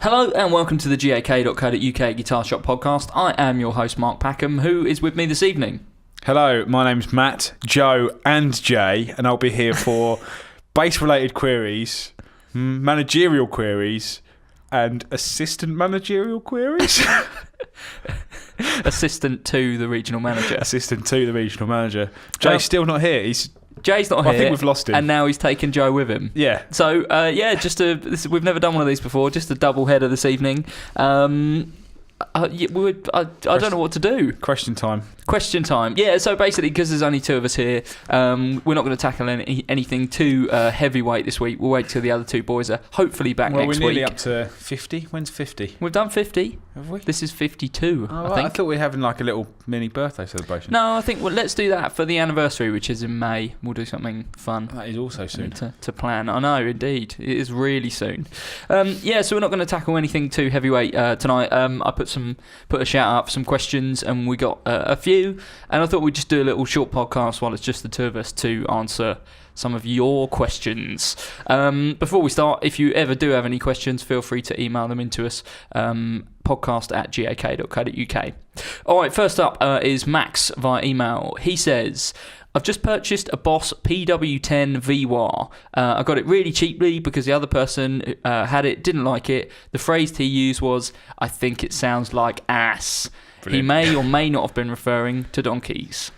Hello and welcome to the gak.co.uk Guitar Shop podcast. I am your host Mark Packham, who is with me this evening. Hello, my name's Matt, Joe and Jay, and I'll be here for bass-related queries, managerial queries, and assistant managerial queries. Assistant to the regional manager. Assistant to the regional manager. Jay's still not here. Jay's not here. I think we've lost him. And now he's taken Joe with him. Yeah. So, we've never done one of these before, just a double header this evening. I don't know what to do. Question time. Yeah, so basically, because there's only two of us here, we're not going to tackle anything too heavyweight this week. We'll wait till the other two boys are hopefully back next week. Well, we're nearly up to 50. When's 50? We've done 50. Have we? This is 52, I think. I thought we were having like a little mini birthday celebration. No, I think let's do that for the anniversary, which is in May. We'll do something fun. That is also soon. To plan. I know, indeed. It is really soon. So we're not going to tackle anything too heavyweight tonight. I put a shout out for some questions, and we got a few. And I thought we'd just do a little short podcast while it's just the two of us to answer some of your questions. Before we start, if you ever do have any questions, feel free to email them into us, podcast@gak.co.uk. All right, first up is Max via email. He says, I've just purchased a Boss PW10 VWAR. I got it really cheaply because the other person had it, didn't like it. The phrase he used was, I think it sounds like ass. Brilliant. He may or may not have been referring to donkeys.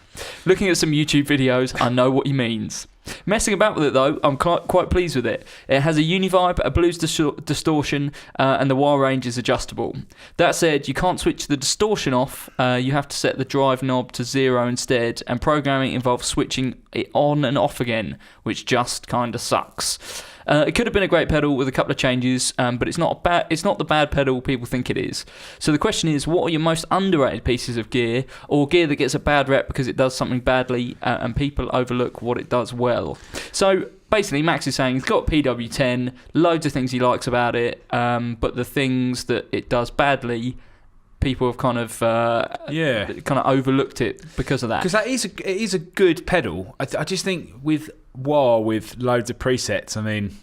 Looking at some YouTube videos, I know what he means. Messing about with it though, I'm quite pleased with it. It has a univibe, a blues distortion, and the wah range is adjustable. That said, you can't switch the distortion off. You have to set the drive knob to 0 instead, and programming involves switching it on and off again, which just kind of sucks. It could have been a great pedal with a couple of changes, but it's not the bad pedal people think it is. So the question is, what are your most underrated pieces of gear, or gear that gets a bad rep because it does something badly and people overlook what it does well? So basically, Max is saying he's got PW10, loads of things he likes about it, but the things that it does badly, people have kind of overlooked it because of that. Because it is a good pedal. I just think with wah with loads of presets, I mean,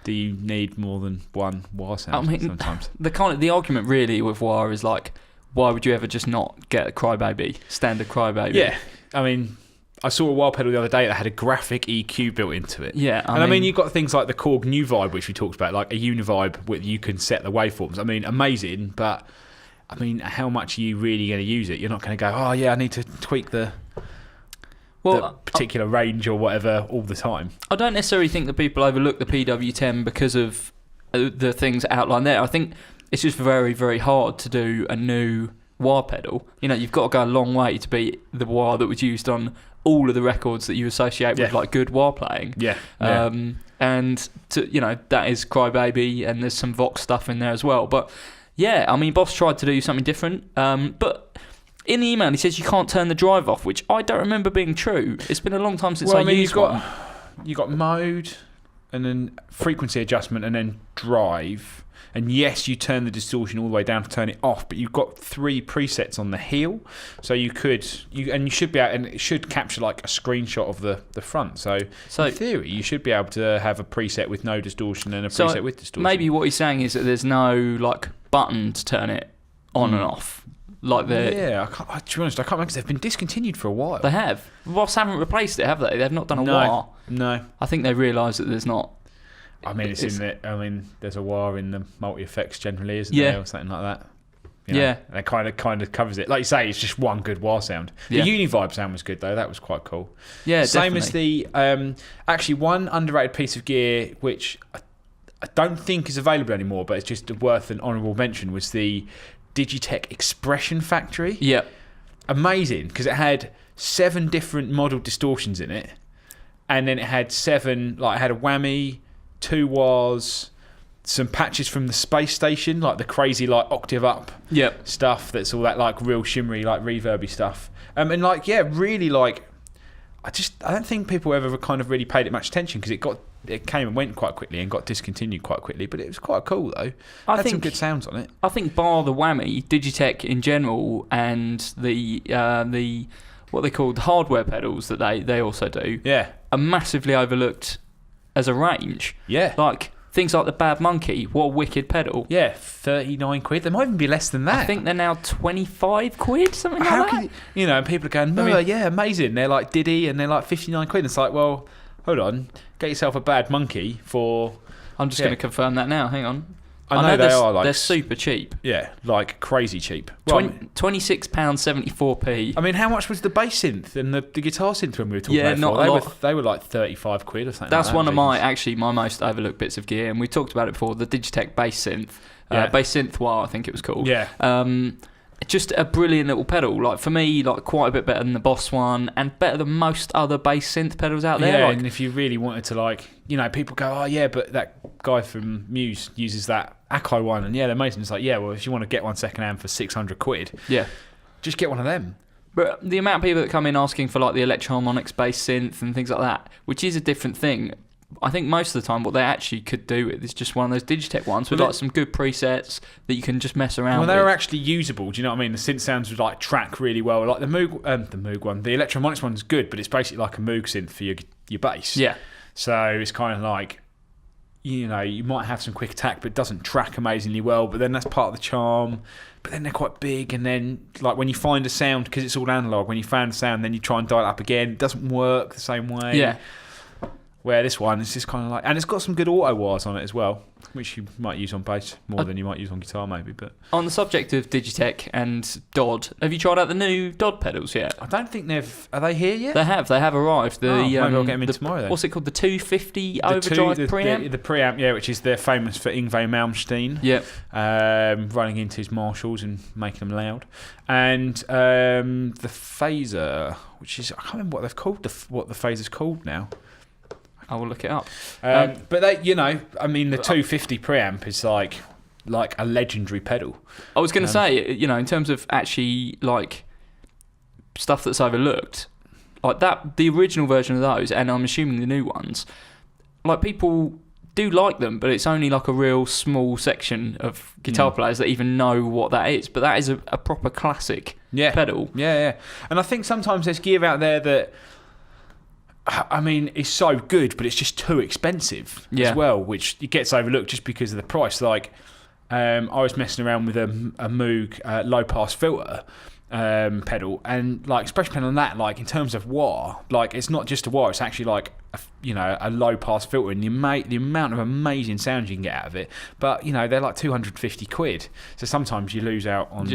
do you need more than one wah sound sometimes? The argument really with wah is like, why would you ever just not get a standard crybaby? Yeah, I mean, I saw a wah pedal the other day that had a graphic EQ built into it. Yeah, I mean, you've got things like the Korg New Vibe, which we talked about, like a univibe where you can set the waveforms. I mean, amazing, but I mean, how much are you really going to use it? You're not going to go, oh yeah, I need to tweak the particular range or whatever all the time. I don't necessarily think that people overlook the PW10 because of the things outlined there. I think it's just very, very hard to do a new wah pedal. You know, you've got to go a long way to beat the wah that was used on all of the records that you associate with like good wah playing. Yeah. And that is Crybaby, and there's some Vox stuff in there as well. But yeah, I mean, Boss tried to do something different, but in the email he says you can't turn the drive off, which I don't remember being true. It's been a long time since used one. You've got mode, and then frequency adjustment, and then drive. And yes, you turn the distortion all the way down to turn it off, but you've got 3 presets on the heel, so you should be able, and it should capture like a screenshot of the front. So in theory, you should be able to have a preset with no distortion and a preset with distortion. Maybe what he's saying is that there's no like button to turn it on and off. Like to be honest, I can't remember because they've been discontinued for a while. They have. Boss haven't replaced it, have they? They've not done a wah. No. I think they realise that there's not. I mean, there's a wah in the multi-effects generally, isn't there, or something like that. And it kind of covers it. Like you say, it's just one good wah sound. The Univibe sound was good though. That was quite cool. Yeah, same definitely. as the actually one underrated piece of gear which I don't think is available anymore, but it's just worth an honourable mention, was the Digitech Expression Factory. Yeah, amazing, because it had 7 different model distortions in it, and then it had 7. Like, it had a whammy, 2 wahs, some patches from the space station, like the crazy like octave up stuff. That's all that like real shimmery, like reverby stuff. And like really like. I don't think people ever kind of really paid it much attention because it came and went quite quickly and got discontinued quite quickly. But it was quite cool though. I think some good sounds on it. I think bar the whammy, Digitech in general, and the what they call the hardware pedals that they also do, are massively overlooked as a range. Yeah, like things like the Bad Monkey, what a wicked pedal. Yeah, 39 quid. They might even be less than that. I think they're now 25 quid, something like How that. can you know? And people are going, no, yeah, amazing. They're like Diddy, and they're like 59 quid. It's like, well, hold on, get yourself a Bad Monkey for. I'm just going to confirm that now. Hang on. I know they are like they're super cheap. Yeah, like crazy cheap. Well, £26.74p. I mean, how much was the bass synth and the guitar synth when we were talking about it? Not a lot. They were like 35 quid or something. That's like that, one of my most overlooked bits of gear, and we talked about it before. The Digitech bass synth, bass synth wah, I think it was called. Yeah. Just a brilliant little pedal. Like for me, like quite a bit better than the Boss one, and better than most other bass synth pedals out there. Yeah, like, and if you really wanted to, like, you know, people go, oh yeah, but that guy from Muse uses that Akai one, and yeah, they're amazing. It's like, yeah, well, if you want to get one second hand for 600 quid, yeah, just get one of them. But the amount of people that come in asking for like the Electro-Harmonix bass synth and things like that, which is a different thing. I think most of the time what they actually could do with is just one of those Digitech ones with like some good presets that you can just mess around with. Well, they were actually usable, do you know what I mean? The synth sounds would like track really well. Like the Moog one, the Electro-Harmonix one's good, but it's basically like a Moog synth for your bass. Yeah. So it's kind of like, you know, you might have some quick attack, but it doesn't track amazingly well. But then that's part of the charm. But then they're quite big, and then like when you find a sound, because it's all analog, when you find a sound, then you try and dial it up again. It doesn't work the same way. Yeah. Where this one is just kind of like, and it's got some good auto wires on it as well, which you might use on bass more than you might use on guitar maybe. But on the subject of Digitech and Dodd, have you tried out the new Dodd pedals yet? I don't think are they here yet? They have arrived. Maybe I'll get them in tomorrow then. What's it called? The 250 overdrive preamp? The preamp, yeah, which is they're famous for Yngwie Malmsteen. Yep. Running into his Marshalls and making them loud. And the phaser, which is, I can't remember what they've called, what the phaser's called now. I will look it up. But they, you know, I mean, the 250 preamp is like a legendary pedal. I was going to say, you know, in terms of actually like stuff that's overlooked, like that, the original version of those, and I'm assuming the new ones, like people do like them, but it's only like a real small section of guitar players that even know what that is. But that is a proper classic pedal. Yeah. And I think sometimes there's gear out there that, I mean, it's so good, but it's just too expensive as well, which it gets overlooked just because of the price. Like, I was messing around with a Moog low-pass filter pedal, and like expression pedal on that, like in terms of wah, like it's not just a wah, it's actually like a low-pass filter, and the amount of amazing sounds you can get out of it. But you know, they're like 250 quid, so sometimes you lose out on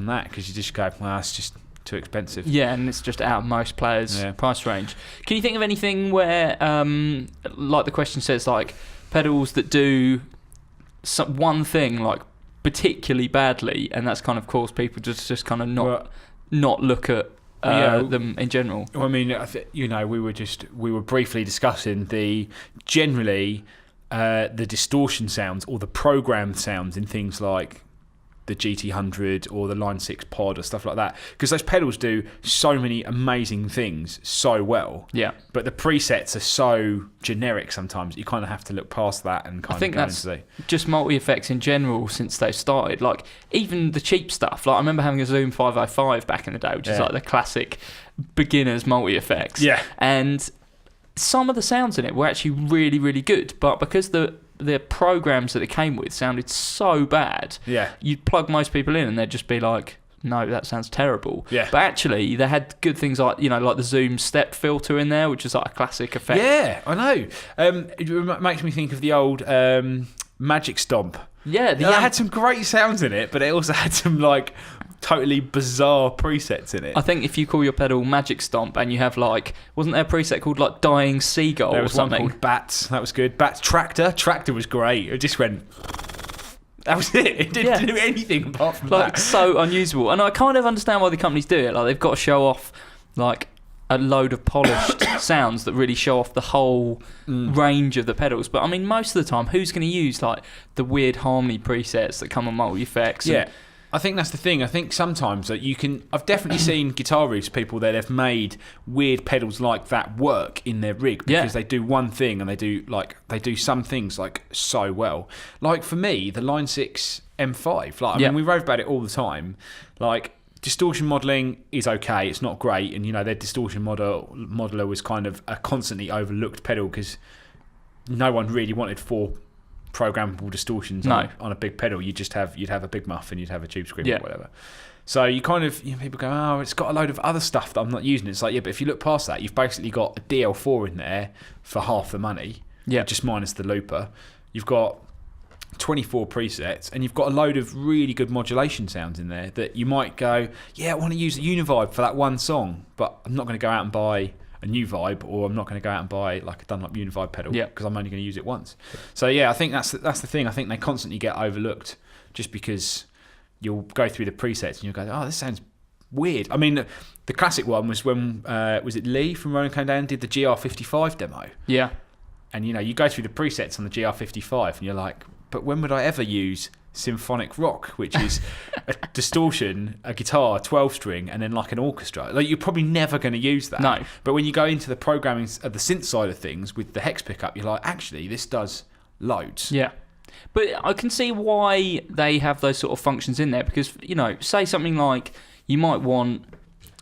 that because you just go, well, that's just too expensive. Yeah, and it's just out of most players' price range. Can you think of anything where, like the question says, like pedals that do one thing like particularly badly, and that's kind of caused people to just kind of not look at them in general? Well, I mean, we were briefly discussing the distortion sounds or the programmed sounds in things like the GT100 or the Line 6 Pod or stuff like that, because those pedals do so many amazing things so well. Yeah. But the presets are so generic sometimes. You kind of have to look past that and kind of go into the... just multi-effects in general since they started. Like, even the cheap stuff. Like, I remember having a Zoom 505 back in the day, which is like the classic beginner's multi-effects. Yeah. And some of the sounds in it were actually really, really good, but because the programs that it came with sounded so bad, you'd plug most people in and they'd just be like, no, that sounds terrible. Yeah. But actually, they had good things like, like the Zoom step filter in there, which is like a classic effect. Yeah, I know. It makes me think of the old Magic Stomp. Yeah. It had some great sounds in it, but it also had some like totally bizarre presets in it. I think if you call your pedal Magic Stomp and you have like, wasn't there a preset called like Dying Seagull or something? There was one called Bats. That was good. Bats Tractor. Tractor was great. It just went... That was it. It didn't do anything apart from like that. So unusable. And I kind of understand why the companies do it. Like they've got to show off like a load of polished sounds that really show off the whole range of the pedals. But I mean, most of the time, who's going to use like the weird harmony presets that come on multi-effects? Yeah. I think that's the thing. I think sometimes that I've definitely seen guitar rigs people that have made weird pedals like that work in their rig because they do one thing and they do some things like so well. Like for me, the Line 6 M5. Like I mean, we rave about it all the time. Like distortion modelling is okay. It's not great, and their distortion modeler was kind of a constantly overlooked pedal because no one really wanted four programmable distortions on a big pedal. You'd have a big muff and you'd have a tube screamer or whatever. So you kind of, people go, oh, it's got a load of other stuff that I'm not using. It's like, yeah, but if you look past that, you've basically got a DL4 in there for half the money, just minus the looper. You've got 24 presets, and you've got a load of really good modulation sounds in there that you might go, yeah, I want to use a Univibe for that one song, but I'm not going to go out and buy a new vibe, or I'm not going to go out and buy like a Dunlop Univibe pedal because I'm only going to use it once. So yeah, I think that's the thing. I think they constantly get overlooked just because you'll go through the presets and you'll go, oh, this sounds weird. I mean, the classic one was when was it Lee from Rolling Came Down did the GR55 demo. Yeah. And you go through the presets on the GR55 and you're like, but when would I ever use symphonic rock, which is a distortion, a guitar, 12-string, and then like an orchestra? Like, you're probably never going to use that. No. But when you go into the programming of the synth side of things with the hex pickup, you're like, actually, this does loads. Yeah. But I can see why they have those sort of functions in there, because, say something like you might want,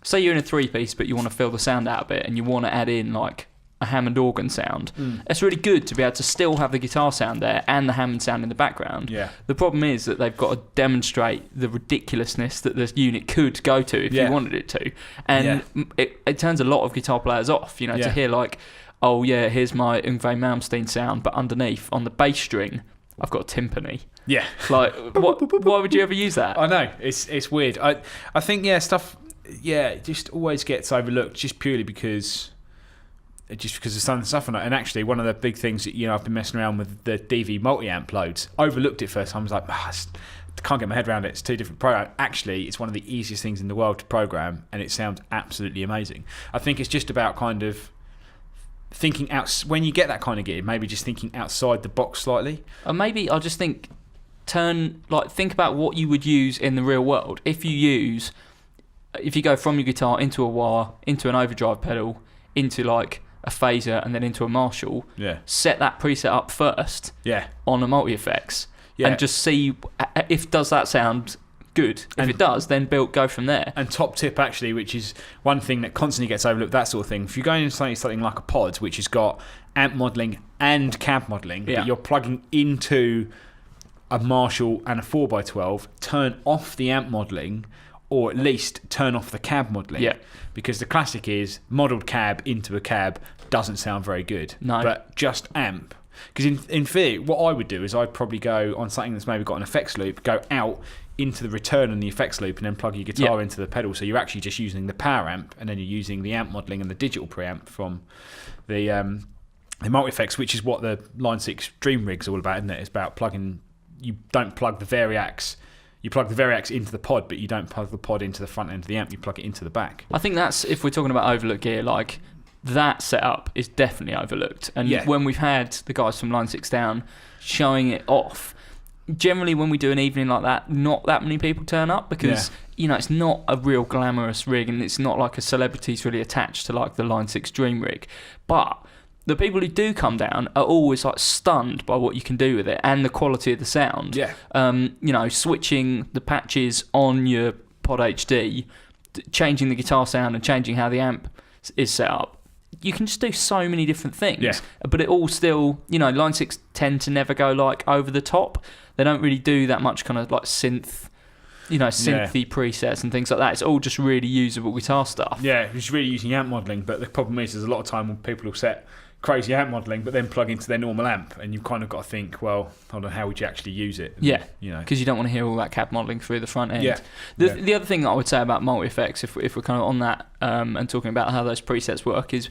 say you're in a 3-piece, but you want to fill the sound out a bit and you want to add in like a Hammond organ sound. It's really good to be able to still have the guitar sound there and the Hammond sound in the background. Yeah. The problem is that they've got to demonstrate the ridiculousness that this unit could go to if you wanted it to. And it turns a lot of guitar players off, to hear like, oh yeah, here's my Yngwie Malmsteen sound, but underneath on the bass string I've got a timpani. Yeah. Like, why would you ever use that? I know. It's weird. I think, stuff, it just always gets overlooked just purely because of some of the stuff on it. And actually, one of the big things that, I've been messing around with the DV multi-amp loads, overlooked it first time. I was like, I can't get my head around it. It's two different programs. Actually, it's one of the easiest things in the world to program, and it sounds absolutely amazing. I think it's just about kind of thinking out when you get that kind of gear, maybe just thinking outside the box slightly. Or maybe I'll just think about what you would use in the real world. If you go from your guitar into a wah, into an overdrive pedal, into like a phaser, and then into a Marshall, set that preset up first on a multi-effects, and just see if does that sound good. If it does, then go from there. And top tip, actually, which is one thing that constantly gets overlooked, that sort of thing. If you're going into something like a pod, which has got amp modelling and cab modelling, but you're plugging into a Marshall and a 4x12, turn off the amp modelling, or at least turn off the cab modelling. Yeah. Because the classic is modelled cab into a cab doesn't sound very good. No. But just amp. Because in theory, what I would do is I'd probably go on something that's maybe got an effects loop, go out into the return on the effects loop, and then plug your guitar into the pedal. So you're actually just using the power amp, and then you're using the amp modelling and the digital preamp from the multi-effects, which is what the Line 6 Dream Rig's all about, isn't it? It's about plugging. You don't plug the Variacs. You plug the Variacs into the pod, but you don't plug the pod into the front end of the amp. You plug it into the back. I think that's, if we're talking about overlooked gear, like that setup is definitely overlooked. And when we've had the guys from Line 6 Down showing it off, generally when we do an evening like that, not that many people turn up because it's not a real glamorous rig, and it's not like a celebrity's really attached to like the Line 6 Dream Rig. But the people who do come down are always like stunned by what you can do with it and the quality of the sound. Yeah. Switching the patches on your Pod HD, changing the guitar sound and changing how the amp is set up. You can just do so many different things, but it all still, Line 6 tend to never go like over the top. They don't really do that much kind of like synthy presets and things like that. It's all just really usable guitar stuff. Yeah, it's really using amp modelling, but the problem is there's a lot of time when people will set crazy amp modelling but then plug into their normal amp, and you've kind of got to think, well, hold on, how would you actually use it? And, because you don't want to hear all that cab modelling through the front end. The other thing that I would say about multi-effects, if we're kind of on that and talking about how those presets work, is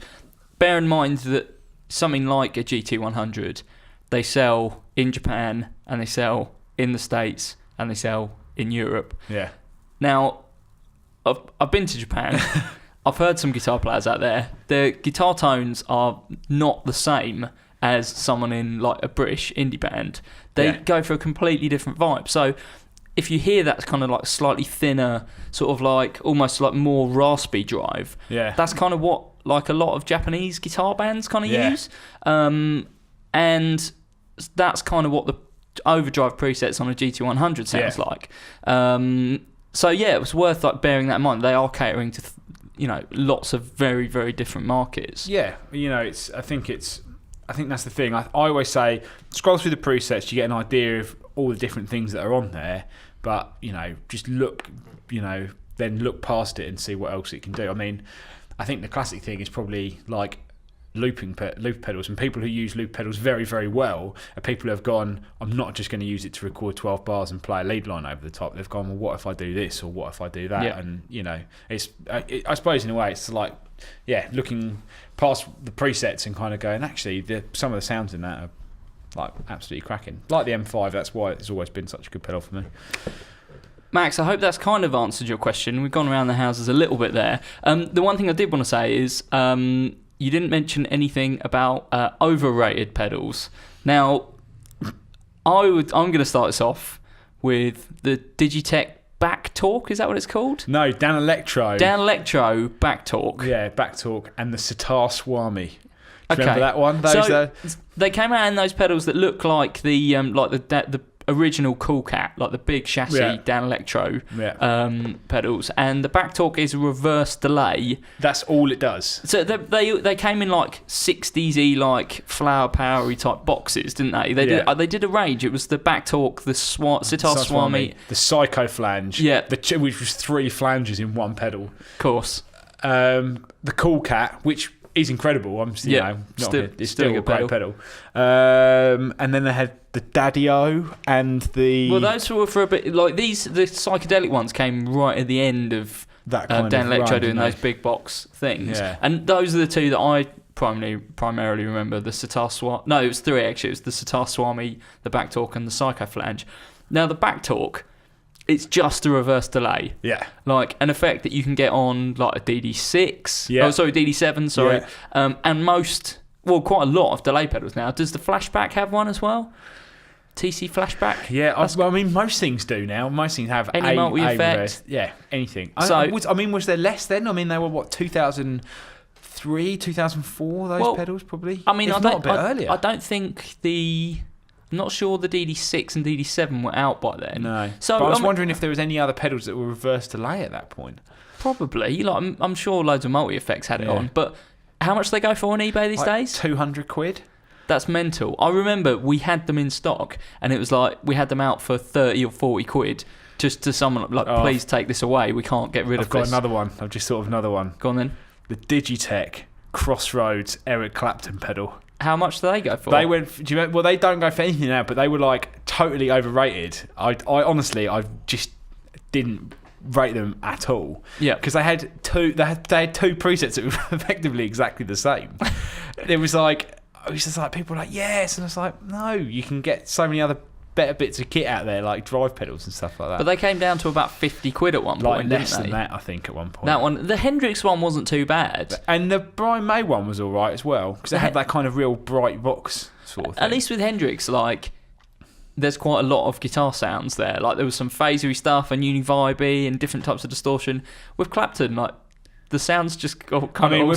bear in mind that something like a GT100, they sell in Japan and they sell in the States and they sell in Europe. Yeah. Now, I've been to Japan. I've heard some guitar players out there. Their guitar tones are not the same as someone in like a British indie band. They go for a completely different vibe. So if you hear that kind of like slightly thinner, sort of like almost like more raspy drive, that's kind of what like a lot of Japanese guitar bands kind of use. And that's kind of what the overdrive presets on a GT100 sounds like. So it was worth like bearing that in mind. They are catering to lots of very, very different markets. Yeah, I think it's think that's the thing. I always say, scroll through the presets, you get an idea of all the different things that are on there. But just look, then look past it and see what else it can do. I mean, I think the classic thing is probably like loop pedals, and people who use loop pedals very, very well are people who have gone, I'm not just going to use it to record 12 bars and play a lead line over the top. They've gone, well, what if I do this, or what if I do that? Yeah. And it's I suppose in a way it's like looking past the presets and kind of going, actually some of the sounds in that are like absolutely cracking. Like the M5, that's why it's always been such a good pedal for me. Max, I hope that's kind of answered your question. We've gone around the houses a little bit there. The one thing I did want to say is you didn't mention anything about overrated pedals. Now, I'm going to start this off with the Digitech Back Talk. Is that what it's called? No, Dan Electro. Dan Electro Back Talk. Yeah, Back Talk and the Sitar Swami. Do you Okay. remember that one? They came out in those pedals that look like the original Cool Cat, like the big chassis Dan Electro pedals, and the Back Talk is a reverse delay. That's all it does. So they came in like 60s-y, like flower powery type boxes, didn't they? They did a range. It was the Back Talk, the Sitar Swami, the Psycho Flange, which was 3 flanges in one pedal. Of course. The Cool Cat, which is incredible. It's still a great pedal. And then they had the Daddy-O and the... Well, those were for a bit... Like the psychedelic ones came right at the end of that kind Dan of Electro run, doing those big box things. Yeah. And those are the two that I primarily remember. The Sitar Swami... No, it was 3 actually. It was the Sitar Swami, the Back Talk and the Psycho Flange. Now, the Back Talk... It's just a reverse delay. Yeah. Like an effect that you can get on like a DD6. Yeah. Oh, sorry, DD7, sorry. Yeah. And quite a lot of delay pedals now. Does the Flashback have one as well? TC Flashback? Yeah, most things do now. Most things have any multi-effect. Reverse. Yeah, anything. Was there less then? I mean, they were, 2003, 2004, those pedals probably? I mean, not a bit earlier. I don't think I'm not sure the DD6 and DD7 were out by then. No. So but I was wondering if there was any other pedals that were reverse delay at that point. Probably. Like I'm sure loads of multi-effects had it on. But how much do they go for on eBay these days? £200. That's mental. I remember we had them in stock and it was like we had them out for 30 or 40 quid just to someone like, please take this away. We can't get rid of this. I've got another one. I've just thought of another one. Go on then. The Digitech Crossroads Eric Clapton pedal. How much do they go for? They went. They don't go for anything now, but they were like totally overrated. I honestly, I just didn't rate them at all. Yeah, because they had two presets that were effectively exactly the same. It was just like people were like yes, and I was like no, you can get so many other better bits of kit out there like drive pedals and stuff like that. But they came down to about 50 quid at one point, less didn't than they? that, I think, at one point. That one, the Hendrix one wasn't too bad. And the Brian May one was all right as well, because it had that kind of real bright box sort of thing. At least with Hendrix, like, there's quite a lot of guitar sounds there. Like, there was some phasery stuff and uni-vibey and different types of distortion. With Clapton, like, the sounds just kind of we're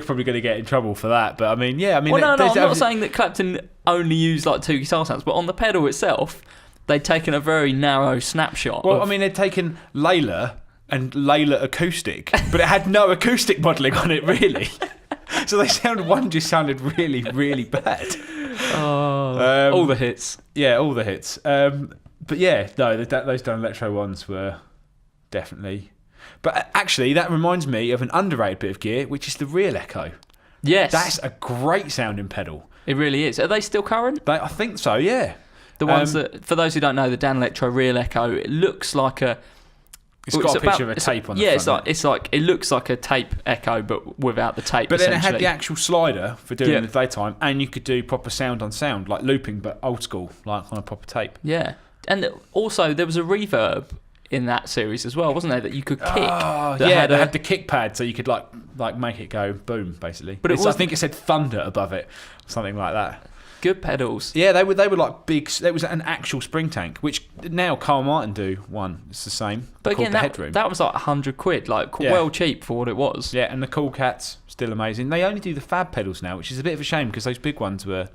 probably going to get in trouble for that, but I'm not saying that Clapton only used like 2 guitar sounds, but on the pedal itself, they'd taken a very narrow snapshot. Well, they'd taken Layla and Layla acoustic, but it had no acoustic modelling on it, really. So one just sounded really, really bad. All the hits. Yeah, all the hits. But yeah, no, those Dan Electro ones were definitely... But actually, that reminds me of an underrated bit of gear, which is the Real Echo. Yes. That's a great sounding pedal. It really is. Are they still current? I think so, yeah. The ones that, for those who don't know, the Dan Electro Real Echo, it looks like a... It's got a picture of a tape on the front. Yeah, it looks like a tape Echo, but without the tape, But then it had the actual slider for doing it in the daytime, and you could do proper sound on sound, like looping, but old school, like on a proper tape. Yeah. And also, there was a reverb in that series as well, wasn't there, that you could kick? Oh, yeah, they had the kick pad, so you could like make it go boom, basically. But I think it said Thunder above it, something like that. Good pedals. Yeah, they were like big. There was an actual spring tank, which now Carl Martin do one. It's the same. But again, that was like 100 quid, well cheap for what it was. Yeah, and the Cool Cats, still amazing. They only do the Fab pedals now, which is a bit of a shame because those big ones were...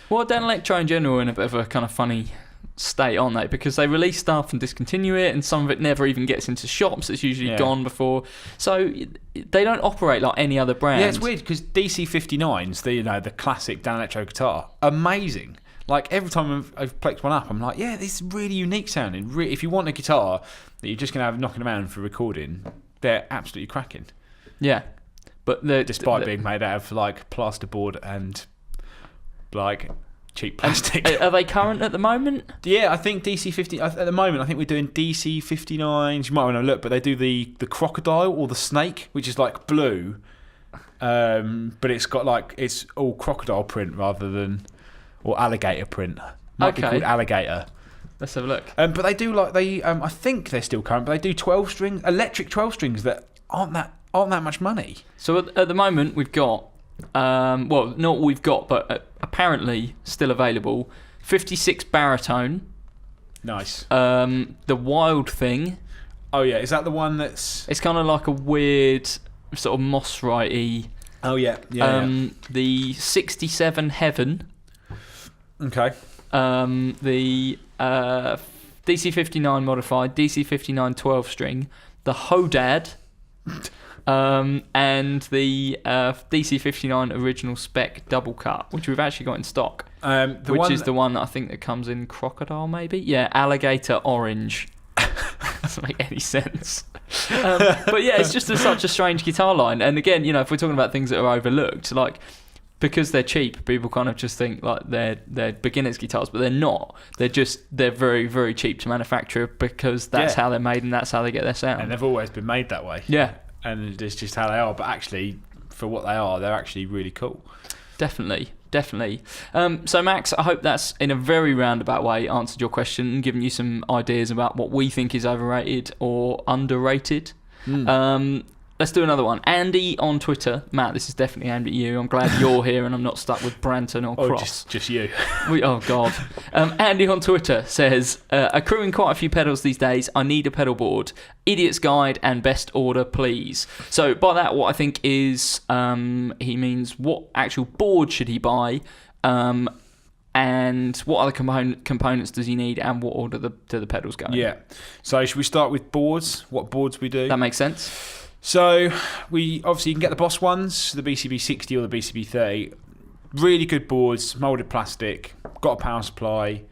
Well, Dan Electro in general in a bit of a kind of funny state, aren't they? Because they release stuff and discontinue it, and some of it never even gets into shops. It's usually gone before. So they don't operate like any other brand. Yeah, it's weird because DC59s, the classic Dan Electro guitar, amazing. Like every time I've picked one up, I'm like, yeah, this is really unique sounding. If you want a guitar that you're just going to have knocking around for recording, they're absolutely cracking. Yeah. But despite being made out of like plasterboard and like cheap plastic. Are they current at the moment? Yeah, I think DC50 at the moment. I think we're doing DC59s. You might want to look, but they do the crocodile or the snake, which is like blue, but it's got like it's all crocodile print rather than or alligator print. Might be called alligator. Let's have a look. But they do I think they're still current, but they do 12 string electric 12 strings that aren't that much money. So at the moment we've got, well, not what we've got, but apparently still available, 56 baritone. Nice. The Wild Thing. Oh yeah, is that the one that's? It's kind of like a weird sort of Moss-Wright-y. Oh yeah, yeah. The 67 Heaven. Okay. The DC59 modified, DC59 12 string, the Hodad. And the DC59 original spec double cut, which we've actually got in stock, which is the one that I think that comes in crocodile, maybe. Yeah, alligator orange. Doesn't make any sense. But yeah, it's just such a strange guitar line. And again, if we're talking about things that are overlooked, like because they're cheap, people kind of just think like they're beginners guitars, but they're not. They're very, very cheap to manufacture because that's how they're made and that's how they get their sound. And they've always been made that way. Yeah. And it's just how they are, but actually, for what they are, they're actually really cool. Definitely. So, Max, I hope that's, in a very roundabout way, answered your question and given you some ideas about what we think is overrated or underrated. Let's do another one. Andy on Twitter. Matt, this is definitely aimed at you. I'm glad you're here and I'm not stuck with Branton or Cross. Just you. Oh, God. Andy on Twitter says, accruing quite a few pedals these days. I need a pedal board. Idiot's guide and best order, please. So by that, what I think is he means what actual board should he buy, and what other components does he need, and what order do the pedals go in? Yeah. So should we start with boards? What boards we do? That makes sense. So you can get the Boss ones, the BCB 60 or the BCB 30. Really good boards, moulded plastic, got a power supply,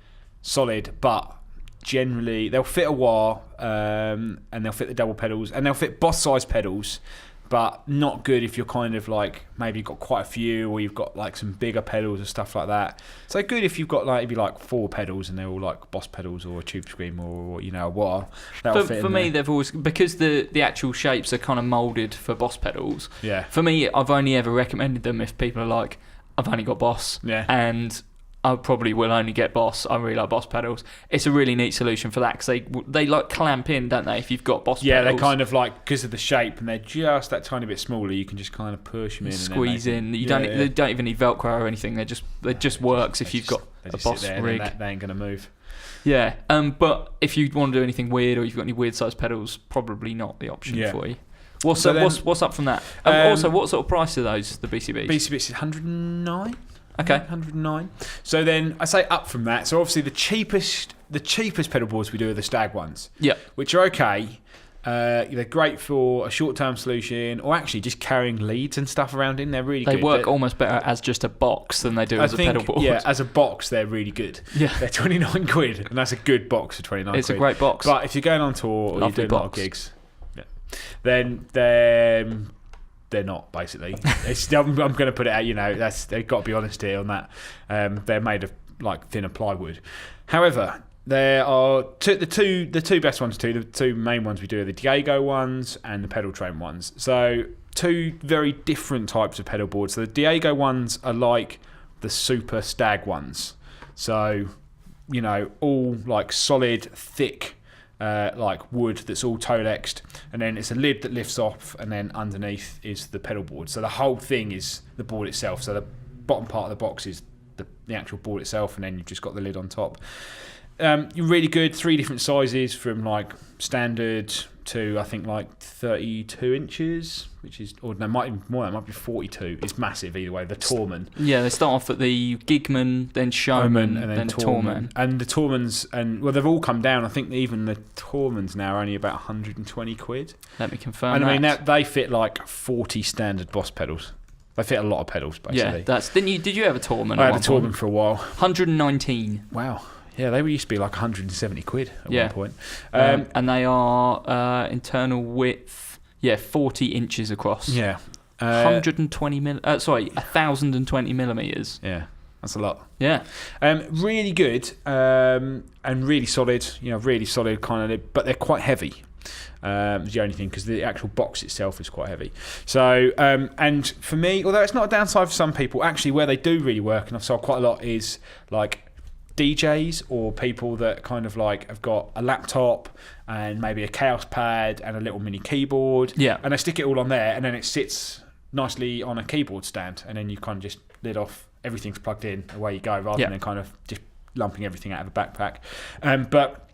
solid, but generally they'll fit a wah, and they'll fit the double pedals, and they'll fit Boss size pedals, but not good if you're kind of like maybe you've got quite a few, or you've got like some bigger pedals and stuff like that. So good if you've got like maybe like 4 pedals and they're all like Boss pedals or a Tube Scream or a wah. For me, they've always, because the actual shapes are kind of moulded for Boss pedals. Yeah. For me, I've only ever recommended them if people are like, I've only got Boss. Yeah. And I probably will only get Boss. I really like Boss pedals. It's a really neat solution for that because they like clamp in, don't they? If you've got Boss pedals. Yeah, they're kind of like, because of the shape and they're just that tiny bit smaller, you can just kind of push them in, squeeze in. They don't even need Velcro or anything. They just works if you've got a Boss rig. They ain't gonna move. Yeah. But if you want to do anything weird or you've got any weird sized pedals, probably not the option for you. What's up from that? Also, what sort of price are those? The BCBs? BCBs is 109. Okay. 109. So then I say up from that. So obviously the cheapest pedal boards we do are the Stag ones. Yeah. Which are okay. They're great for a short-term solution, or actually just carrying leads and stuff around in. They're really good. They work almost better as just a box than they do as a pedal board. Yeah, as a box, they're really good. Yeah. They're 29 quid, and that's a good box for 29 It's quid. a great box. But if you're going on tour or you're doing a lot of gigs, then they're not, basically. I'm going to put it out, they've got to be honest here on that. They're made of like thinner plywood. However, there are the two best ones the two main ones we do are the Diego ones and the Pedal Train ones. So 2 very different types of pedal boards. So the Diego ones are like the Super Stag ones. So, all like solid, thick, like wood that's all Tolexed, and then it's a lid that lifts off, and then underneath is the pedal board. So the whole thing is the board itself. So the bottom part of the box is the actual board itself, and then you've just got the lid on top. You're really good. 3 different sizes from like standard to I think like 32 inches, which is, or no, might even more. It might be 42. It's massive either way. The Torman. Yeah, they start off at the Gigman, then Showman, and then Torman. And the Tormans, and well, they've all come down. I think even the Tormans now are only about 120 quid. Let me confirm. And that. I mean, they fit like 40 standard Boss pedals. They fit a lot of pedals, basically. Yeah, did you have a Torman? I had a Torman for a while. 119. Wow. Yeah, they used to be like 170 quid at one point. And they are internal width, 40 inches across. Yeah. 120 1,020 millimeters. Yeah, that's a lot. Yeah. Really good and really solid. Really solid kind of, but they're quite heavy. Is the only thing, because the actual box itself is quite heavy. So, and for me, although it's not a downside for some people, actually where they do really work, and I've sold quite a lot, is like DJs or people that kind of like have got a laptop and maybe a Chaos pad and a little mini keyboard. Yeah. And they stick it all on there, and then it sits nicely on a keyboard stand, and then you kind of just lid off, everything's plugged in, away you go, rather than kind of just lumping everything out of a backpack. But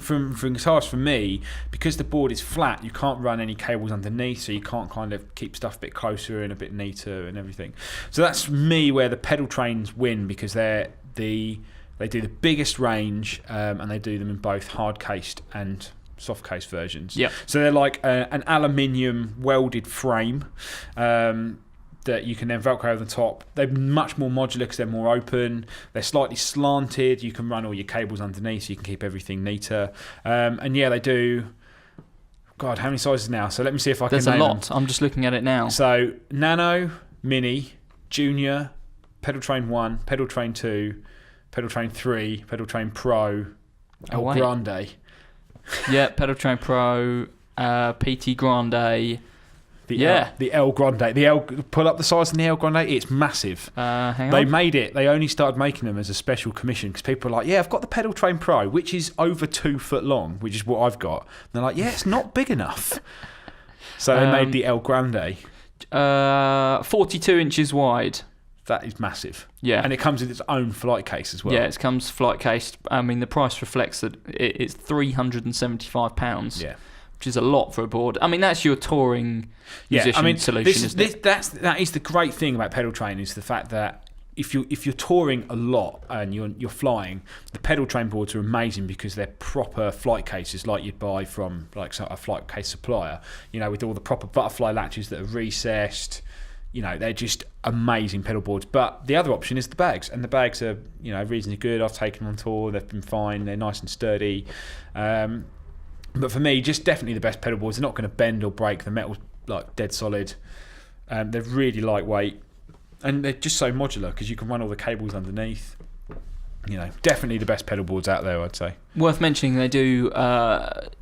from guitars, for me, because the board is flat, you can't run any cables underneath, so you can't kind of keep stuff a bit closer and a bit neater and everything. So that's me where the pedal trains win, because they do the biggest range, and they do them in both hard cased and soft case versions. Yeah. So they're like an aluminium welded frame that you can then Velcro over the top. They're much more modular because they're more open. They're slightly slanted. You can run all your cables underneath, so you can keep everything neater. And yeah, they do. God, how many sizes now? So let me see if I can. There's a lot. I'm just looking at it now. So Nano, Mini, Junior, Pedal Train 1, Pedal Train 2, Pedal Train 3, Pedal Train Pro, El Grande. Yeah, Pedal Train Pro, PT Grande. The El Grande. Pull up the size of the El Grande. It's massive. Hang on. They made it. They only started making them as a special commission because people are like, yeah, I've got the Pedal Train Pro, which is over 2 foot long, which is what I've got. And they're like, yeah, it's not big enough. So they made the El Grande. 42 inches wide. That is massive. Yeah. And it comes with its own flight case as well. Yeah, it comes flight cased. I mean, the price reflects that it's £375. Yeah. Which is a lot for a board. I mean, that's your touring musician solution, isn't it? That is the great thing about Pedal Train, is the fact that if you're touring a lot and you're flying, the Pedal Train boards are amazing because they're proper flight cases like you'd buy from like a flight case supplier, with all the proper butterfly latches that are recessed. They're just amazing pedal boards. But the other option is the bags, and the bags are reasonably good. I've taken them on tour; they've been fine. They're nice and sturdy. But for me, just definitely the best pedal boards. They're not going to bend or break. The metal's like dead solid. They're really lightweight, and they're just so modular because you can run all the cables underneath. Definitely the best pedal boards out there, I'd say. Worth mentioning, they do.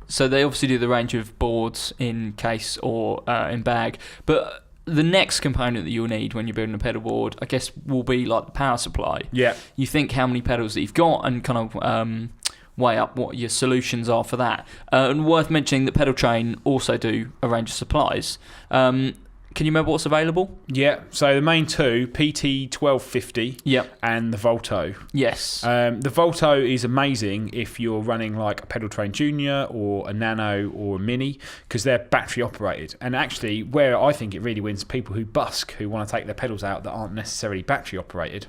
So they obviously do the range of boards in case or in bag, but the next component that you'll need when you're building a pedal board, I guess, will be like the power supply. Yeah. You think how many pedals that you've got and kind of weigh up what your solutions are for that. And worth mentioning that Pedal Train also do a range of supplies. Can you remember what's available? Yeah, so the main two, PT 1250 and the Volto. Yes. The Volto is amazing if you're running like a Pedal Train Junior or a Nano or a Mini, because they're battery operated. And actually, where I think it really wins, people who busk, who want to take their pedals out that aren't necessarily battery operated,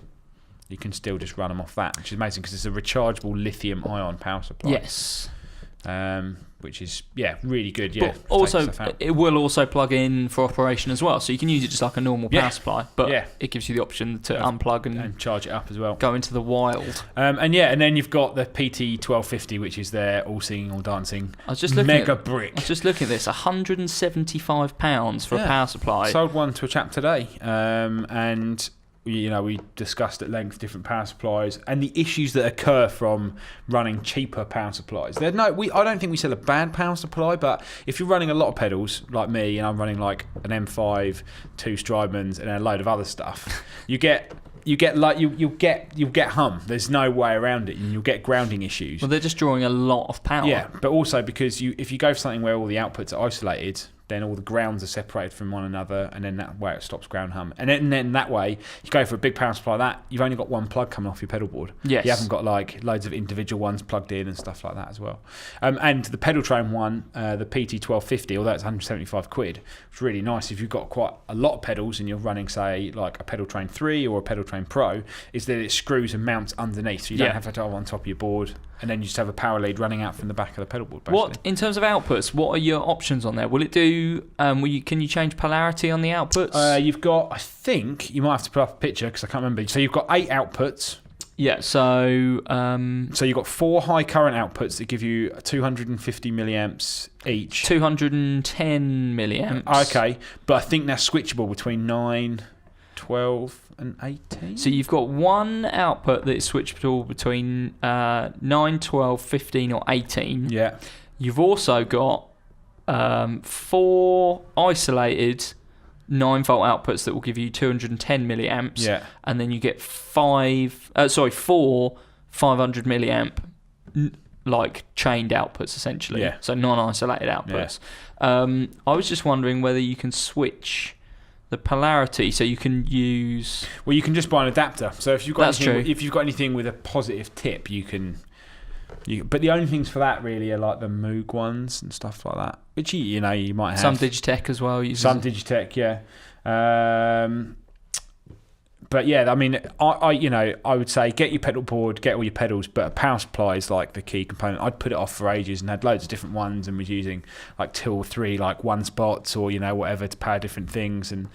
you can still just run them off that, which is amazing because it's a rechargeable lithium-ion power supply. Yes. Which is, really good. But also, it will also plug in for operation as well. So you can use it just like a normal power supply, but it gives you the option to unplug and charge it up as well. Go into the wild. And then you've got the PT 1250, which is their all singing, all dancing mega brick. I was just looking at this, £175 for a power supply. Sold one to a chap today, and we discussed at length different power supplies and the issues that occur from running cheaper power supplies. I don't think we sell a bad power supply, but if you're running a lot of pedals like me, and I'm running like an M5, 2 Strymons, and a load of other stuff, you'll get hum. There's no way around it, and you'll get grounding issues. Well, they're just drawing a lot of power. Yeah, but also because if you go for something where all the outputs are isolated, then all the grounds are separated from one another, and then that way it stops ground hum. And then that way, you go for a big power supply like that, you've only got one plug coming off your pedal board. Yes. You haven't got like loads of individual ones plugged in and stuff like that as well. And the pedal train one, the PT1250, although it's 175 quid, it's really nice if you've got quite a lot of pedals and you're running, say, like a Pedal Train 3 or a Pedal Train Pro, is that it screws and mounts underneath, so you don't have to have it on top of your board, and then you just have a power lead running out from the back of the pedal board, basically. What, in terms of outputs, what are your options on there? Will it do, can you change polarity on the outputs? You've got, I think, you might have to put up a picture because I can't remember. So you've got 8 outputs. Yeah, so... so you've got 4 high current outputs that give you 250 milliamps each. 210 milliamps. Okay, but I think they're switchable between 9, 12 and 18. So you've got one output that is switchable between 9, 12, 15 or 18. Yeah. You've also got 4 isolated 9-volt outputs that will give you 210 milliamps. Yeah. And then you get 4 500 milliamp like chained outputs essentially. Yeah. So non-isolated outputs. Yeah. I was just wondering whether you can switch the polarity so you can use... Well, you can just buy an adapter. So if you've got That's true. If you've got anything with a positive tip, you can... but the only things for that really are like the Moog ones and stuff like that, which you might have. Some Digitech as well. Some Digitech, yeah. But yeah, I mean, I would say get your pedal board, get all your pedals, but a power supply is like the key component. I'd put it off for ages and had loads of different ones and was using like 2 or 3 like one spots or whatever to power different things, and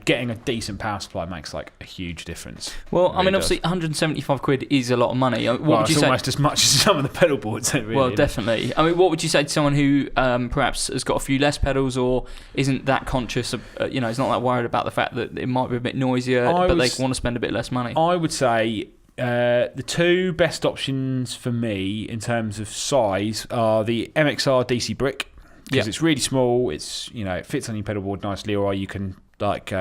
getting a decent power supply makes like a huge difference. Well, I mean, obviously 175 quid is a lot of money. What would you say? Almost as much as some of the pedal boards. Really, well, definitely. I mean, what would you say to someone who perhaps has got a few less pedals or isn't that conscious of, is not that worried about the fact that it might be a bit noisier, but they want to spend a bit less money? I would say the 2 best options for me in terms of size are the MXR DC Brick, because it's really small. It's it fits on your pedal board nicely, or you can like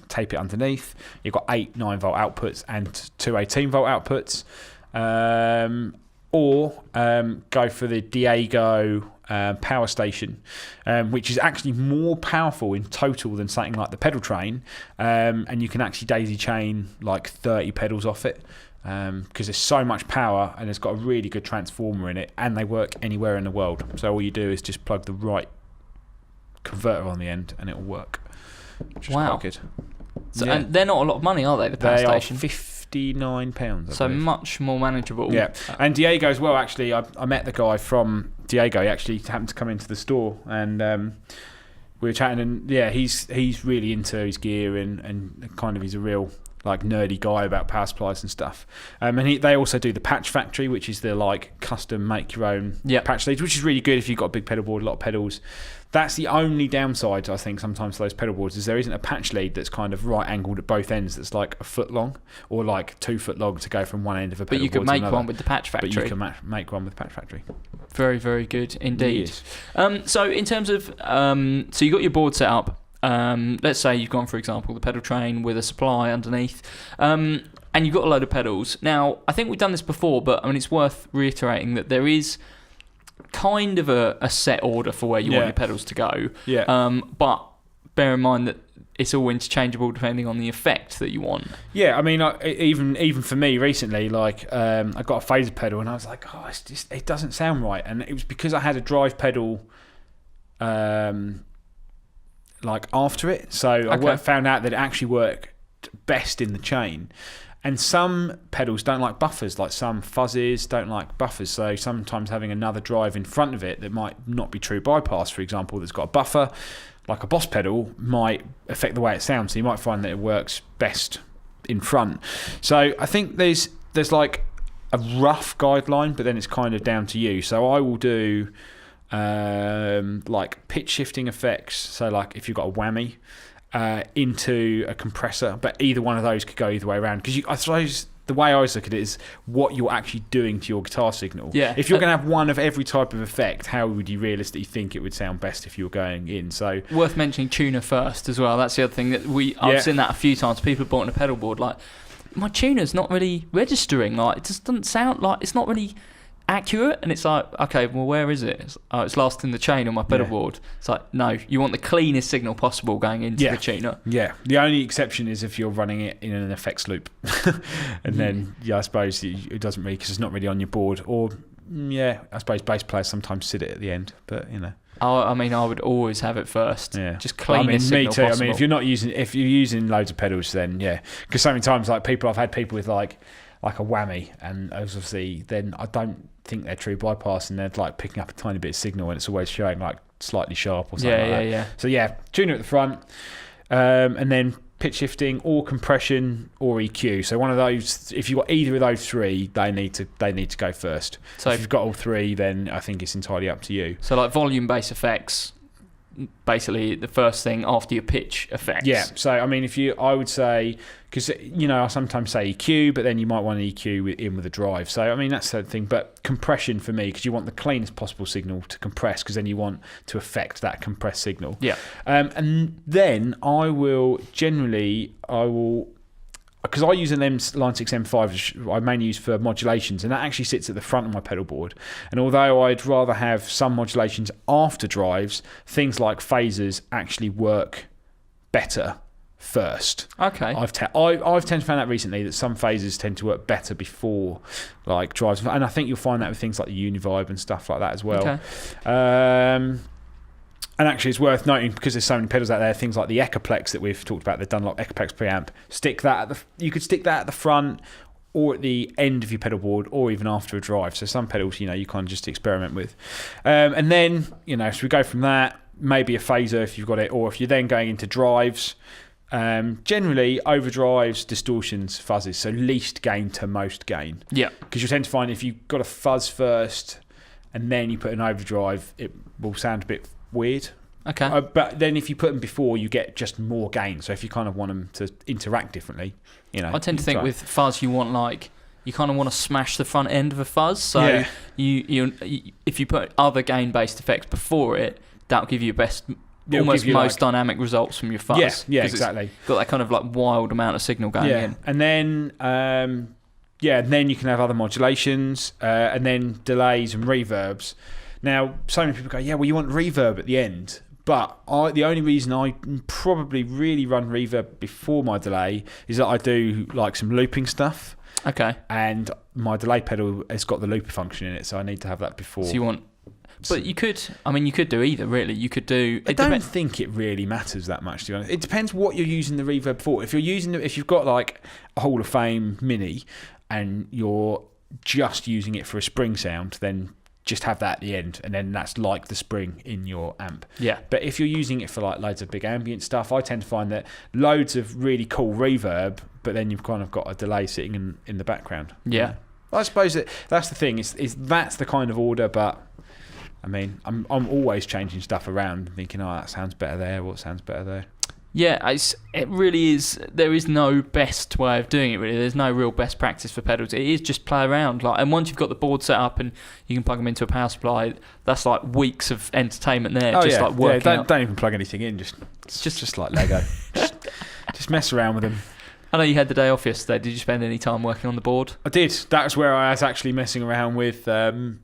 tape it underneath. You've got 8 9-volt outputs and 2 18-volt outputs, or go for the Diego power station, which is actually more powerful in total than something like the Pedal Train, and you can actually daisy chain like 30 pedals off it, because there's so much power and it's got a really good transformer in it, and they work anywhere in the world. So all you do is just plug the right converter on the end and it'll work, which is quite good. So, and they're not a lot of money, are they, the power station? They are £59, so much more manageable. Yeah, and Diego as well. Actually, I met the guy from Diego. He actually happened to come into the store, and we were chatting. And yeah, he's really into his gear and kind of he's a real like nerdy guy about power supplies and stuff. And they also do the Patch Factory, which is the like custom make your own patch leads, which is really good if you've got a big pedal board, a lot of pedals. That's the only downside, I think, sometimes to those pedal boards, is there isn't a patch lead that's kind of right angled at both ends that's like a foot long or like 2 foot long to go from one end of a pedal board to another. But you could make one with the Patch Factory. But you can make one with the Patch Factory. Very, very good indeed. Yes. So in terms of, so you got your board set up. Let's say you've gone, for example, the Pedal Train with a supply underneath, and you've got a load of pedals. Now, I think we've done this before, but I mean, it's worth reiterating that there is kind of a set order for where you want your pedals to go. Yeah. But bear in mind that it's all interchangeable depending on the effect that you want. Yeah, I mean, even for me recently, like I got a phaser pedal and I was like, it doesn't sound right, and it was because I had a drive pedal. Like after it, so I found out that it actually worked best in the chain, and some pedals don't like buffers, like some fuzzes don't like buffers, so sometimes having another drive in front of it that might not be true bypass, for example, that's got a buffer like a Boss pedal, might affect the way it sounds, so you might find that it works best in front. So I think there's like a rough guideline, but then it's kind of down to you. So I will do like pitch shifting effects, so like if you've got a whammy into a compressor, but either one of those could go either way around, because I suppose the way I always look at it is what you're actually doing to your guitar signal. Yeah. If you're going to have one of every type of effect, how would you realistically think it would sound best if you were going in? So worth mentioning tuner first as well. That's the other thing that I've seen that a few times. People have bought in a pedal board like, my tuner's not really registering, like it just doesn't sound like, it's not really accurate, and it's like, okay, well, where is it? It's lost in the chain on my pedalboard. It's like, no, you want the cleanest signal possible going into the tuner. Yeah, the only exception is if you're running it in an effects loop, and then I suppose it doesn't really, because it's not really on your board. Or I suppose bass players sometimes sit it at the end, but I mean, I would always have it first. Yeah, just cleanest signal possible. I mean, if you're using loads of pedals, then because so many times like I've had people with like a whammy, and obviously then I don't think they're true bypass, and they're like picking up a tiny bit of signal, and it's always showing like slightly sharp or something like that. Yeah. So tuner at the front, and then pitch shifting or compression or EQ. So one of those, if you've got either of those three, they need to go first. So if you've got all three, then I think it's entirely up to you. So like volume bass effects, basically the first thing after your pitch effects. Yeah. So I mean, I would say, because I sometimes say EQ, but then you might want an EQ in with a drive. So I mean, that's the thing. But compression for me, because you want the cleanest possible signal to compress, because then you want to affect that compressed signal. Yeah. And then I will, because I use an Line 6 M5, which I mainly use for modulations, and that actually sits at the front of my pedal board. And although I'd rather have some modulations after drives, things like phasers actually work better first. Okay. I've tend to find that recently, that some phasers tend to work better before like drives, and I think you'll find that with things like the Univibe and stuff like that as well. Okay. And actually, it's worth noting, because there's so many pedals out there, things like the Echoplex that we've talked about, the Dunlop Echoplex preamp. You could stick that at the front, or at the end of your pedal board, or even after a drive. So some pedals, you kind of just experiment with. And then, so we go from that, maybe a phaser if you've got it, or if you're then going into drives. Generally, overdrives, distortions, fuzzes, so least gain to most gain. Yeah. Because you'll tend to find if you've got a fuzz first and then you put an overdrive, it will sound a bit weird. Okay. But then if you put them before, you get just more gain. So if you kind of want them to interact differently, I tend to think with fuzz, you kind of want to smash the front end of a fuzz. So you if you put other gain-based effects before it, that'll give you almost most dynamic results from your fuzz. Yeah, exactly. It's got that kind of like wild amount of signal going in. And then and then you can have other modulations, and then delays and reverbs. Now, so many people go, well, you want reverb at the end. But the only reason I probably really run reverb before my delay is that I do like some looping stuff. Okay. And my delay pedal has got the looper function in it, so I need to have that before. So you want... But you could do either, really. You could do... I don't think it really matters that much, to be honest. It depends what you're using the reverb for. If you've got like a Hall of Fame Mini and you're just using it for a spring sound, then just have that at the end, and then that's like the spring in your amp. Yeah. But if you're using it for like loads of big ambient stuff, I tend to find that loads of really cool reverb, but then you've kind of got a delay sitting in the background. Yeah. I suppose that's the thing. Is that's the kind of order, but I mean, I'm always changing stuff around, thinking, that sounds better there. What sounds better there? Yeah, it really is. There is no best way of doing it, really. There's no real best practice for pedals. It is just play around. And once you've got the board set up and you can plug them into a power supply, that's like weeks of entertainment there. Like working out. Don't even plug anything in. Just like Lego. just mess around with them. I know you had the day off yesterday. Did you spend any time working on the board? I did. That was where I was actually messing around with the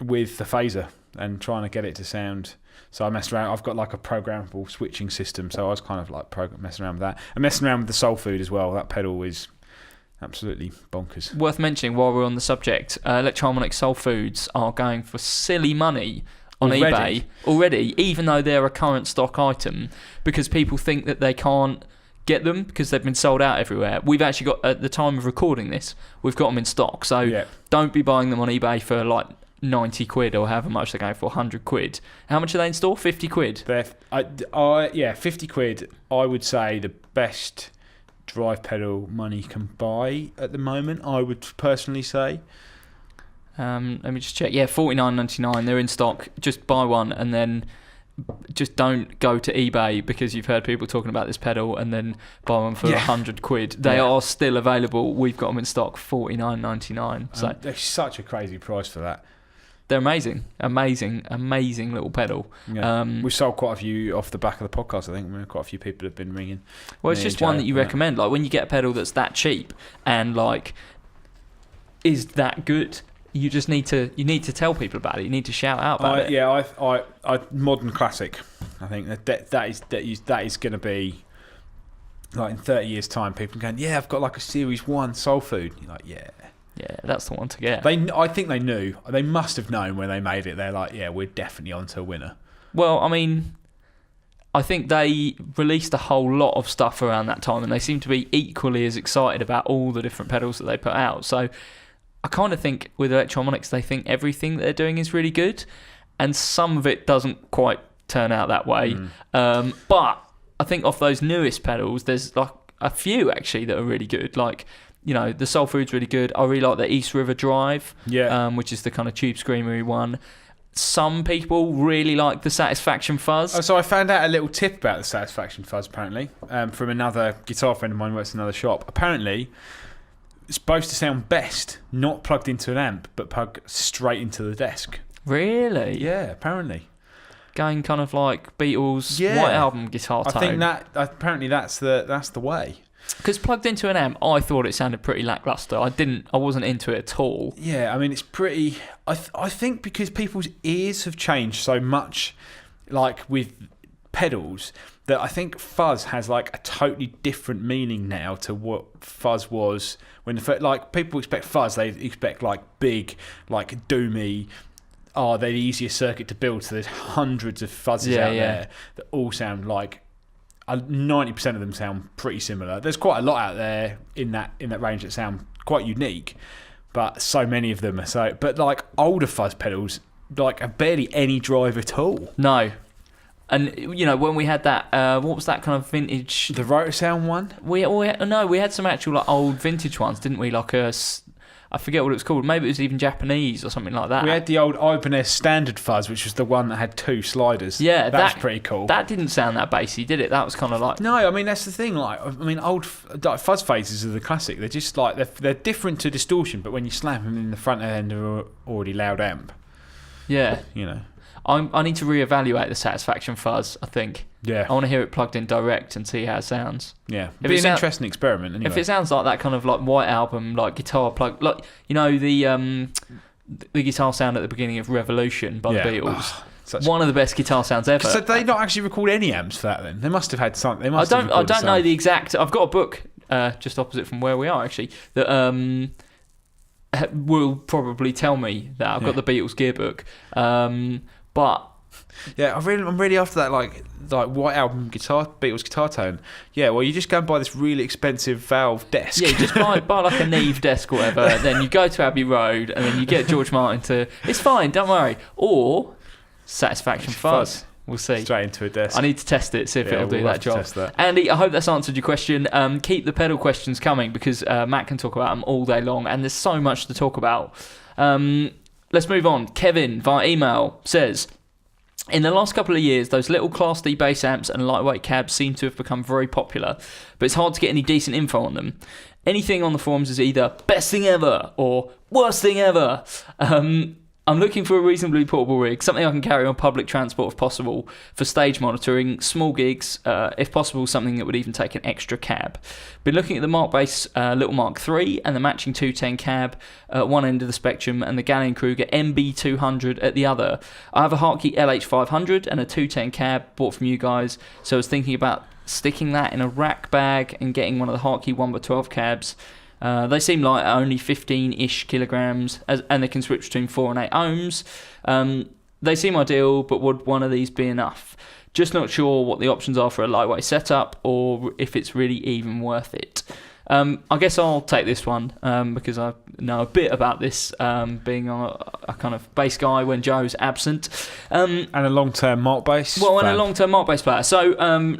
phaser and trying to get it to sound. So I messed around. I've got like a programmable switching system, so I was kind of like messing around with that. And messing around with the soul food as well. That pedal is absolutely bonkers. Worth mentioning while we're on the subject, Electroharmonic Soul Foods are going for silly money on eBay already, even though they're a current stock item, because people think that they can't get them because they've been sold out everywhere. We've actually got, at the time of recording this, we've got them in stock. So don't be buying them on eBay for like 90 quid or however much they're going for, 100 quid. How much are they in store? 50 quid? 50 quid, I would say the best drive pedal money can buy at the moment, I would personally say. Let me just check. Yeah, $49.99. They're in stock. Just buy one and then just don't go to eBay because you've heard people talking about this pedal and then buy one for 100 quid. They are still available. We've got them in stock, $49.99. So they're such a crazy price for that. They're amazing little pedal. Yeah. We've sold quite a few off the back of the podcast. I think quite a few people have been ringing. Well, it's just one that you recommend. Like when you get a pedal that's that cheap and like is that good, you just need to tell people about it. You need to shout out about it. Yeah, I modern classic. I think that is going to be like in 30 years' time. People going, yeah, I've got like a Series 1 soul food. You're like, yeah, that's the one to get. I think they knew. They must have known when they made it. They're like, yeah, we're definitely onto a winner. Well, I mean, I think they released a whole lot of stuff around that time, and they seem to be equally as excited about all the different pedals that they put out. So I kind of think with Electromonics, they think everything they're doing is really good, and some of it doesn't quite turn out that way. But I think off those newest pedals, there's like a few actually that are really good. Like, you know, the Soul Food's really good. I really like the East River Drive, which is the kind of tube screamery one. Some people really like the Satisfaction Fuzz. Oh, so I found out a little tip about the Satisfaction Fuzz, apparently, from another guitar friend of mine who works in another shop. Apparently, it's supposed to sound best not plugged into an amp, but plugged straight into the desk. Really? Yeah, apparently. Going kind of like Beatles' White Album guitar tone. I think that apparently that's the way. Because plugged into an amp, I thought it sounded pretty lackluster. I wasn't into it at all. Yeah, I mean, it's pretty. I think because people's ears have changed so much, like with pedals, that I think fuzz has like a totally different meaning now to what fuzz was when like people expect fuzz, they expect like big, like doomy. They're the easiest circuit to build. So there's hundreds of fuzzes out there that all sound like. 90% of them sound pretty similar. There's quite a lot out there in that range that sound quite unique, but so many of them are so. But like older fuzz pedals, like have barely any drive at all. No, and you know when we had that, what was that kind of vintage? The Rotosound one. We had some actual like old vintage ones, didn't we? Like I forget what it was called. Maybe it was even Japanese or something like that. We had the old Ibanez standard fuzz, which was the one that had two sliders. Yeah, that's pretty cool. That didn't sound that bassy, did it? That was kind of like... No, I mean, that's the thing. Like, I mean, old like, fuzz phases are the classic. They're just like, they're different to distortion, but when you slam them in the front end of an already loud amp. Yeah. You know. I need to reevaluate the Satisfaction Fuzz, I think. Yeah. I want to hear it plugged in direct and see how it sounds. Yeah. It'd be an interesting experiment anyway. If it sounds like that kind of like White Album, like guitar plug, like, you know, the guitar sound at the beginning of Revolution by the Beatles. One of the best guitar sounds ever. So did they not actually record any amps for that then? They must have had something. I don't know the exact... I've got a book just opposite from where we are, actually, that will probably tell me that. I've got the Beatles gearbook. But yeah, I'm really after that like White Album Beatles guitar tone. Yeah, well, you just go and buy this really expensive valve desk. Yeah, you just buy like a Neve desk or whatever. Then you go to Abbey Road and then you get George Martin to. It's fine, don't worry. Or Satisfaction Fuzz. We'll see. Straight into a desk. I need to test it, see if it'll do that job. Test that. Andy, I hope that's answered your question. Keep the pedal questions coming because Matt can talk about them all day long, and there's so much to talk about. Let's move on. Kevin, via email, says... In the last couple of years, those little Class D bass amps and lightweight cabs seem to have become very popular, but it's hard to get any decent info on them. Anything on the forums is either best thing ever or worst thing ever. I'm looking for a reasonably portable rig, something I can carry on public transport if possible, for stage monitoring, small gigs, if possible something that would even take an extra cab. Been looking at the Mark Bass Little Mark III and the matching 210 cab at one end of the spectrum and the Gallien-Kruger MB200 at the other. I have a Hartke LH500 and a 210 cab bought from you guys, so I was thinking about sticking that in a rack bag and getting one of the Hartke 1x12 cabs. They seem light at only 15-ish kilograms, and they can switch between 4 and 8 ohms. They seem ideal, but would one of these be enough? Just not sure what the options are for a lightweight setup, or if it's really even worth it. I guess I'll take this one because I know a bit about this, being a kind of bass guy when Joe's absent. And a long-term Mark bass. Well, and a long-term Mark bass player. So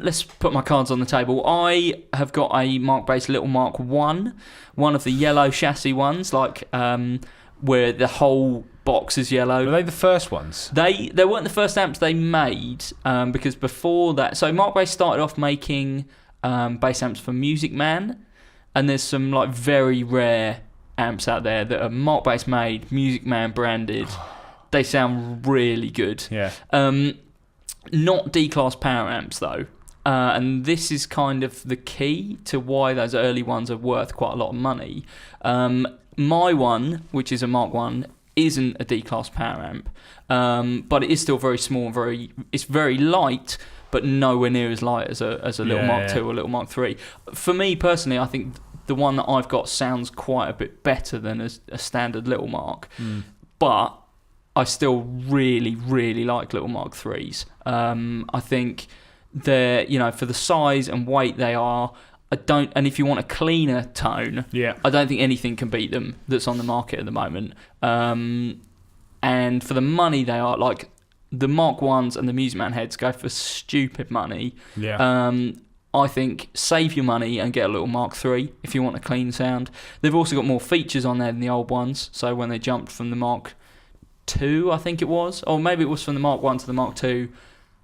let's put my cards on the table. I have got a Mark bass Little Mark 1, one of the yellow chassis ones, like where the whole box is yellow. Were they the first ones? They weren't the first amps they made, because before that... So Mark Bass started off making bass amps for Music Man, and there's some like very rare amps out there that are Mark Bass made, Music Man branded. They sound really good. Yeah. Not D-class power amps though. And this is kind of the key to why those early ones are worth quite a lot of money. My one, which is a Mark 1, isn't a D-class power amp, but it is still very small, it's very light, but nowhere near as light as a little Mark II or little Mark III. For me personally, I think the one that I've got sounds quite a bit better than a standard little Mark, but I still really, really like little Mark IIIs. I think they're, for the size and weight they are, and if you want a cleaner tone, I don't think anything can beat them that's on the market at the moment. And for the money they are, like the Mark 1s and the Music Man heads go for stupid money. I think save your money and get a little Mark III if you want a clean sound. They've also got more features on there than the old ones. So when they jumped from the Mark II, I think it was, or maybe it was from the Mark 1 to the Mark II,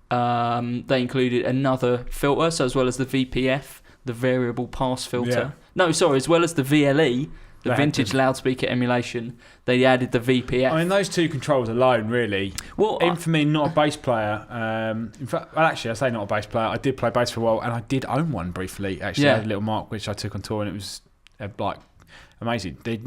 they included another filter, so as well as the VPF, the variable pass filter. As well as the VLE, the vintage loudspeaker emulation, they added the VPF. I mean, those two controls alone, really. Well, even for me, not a bass player. In fact, actually, I say not a bass player. I did play bass for a while, and I did own one briefly. Actually, I had a little Mark which I took on tour, and it was amazing. They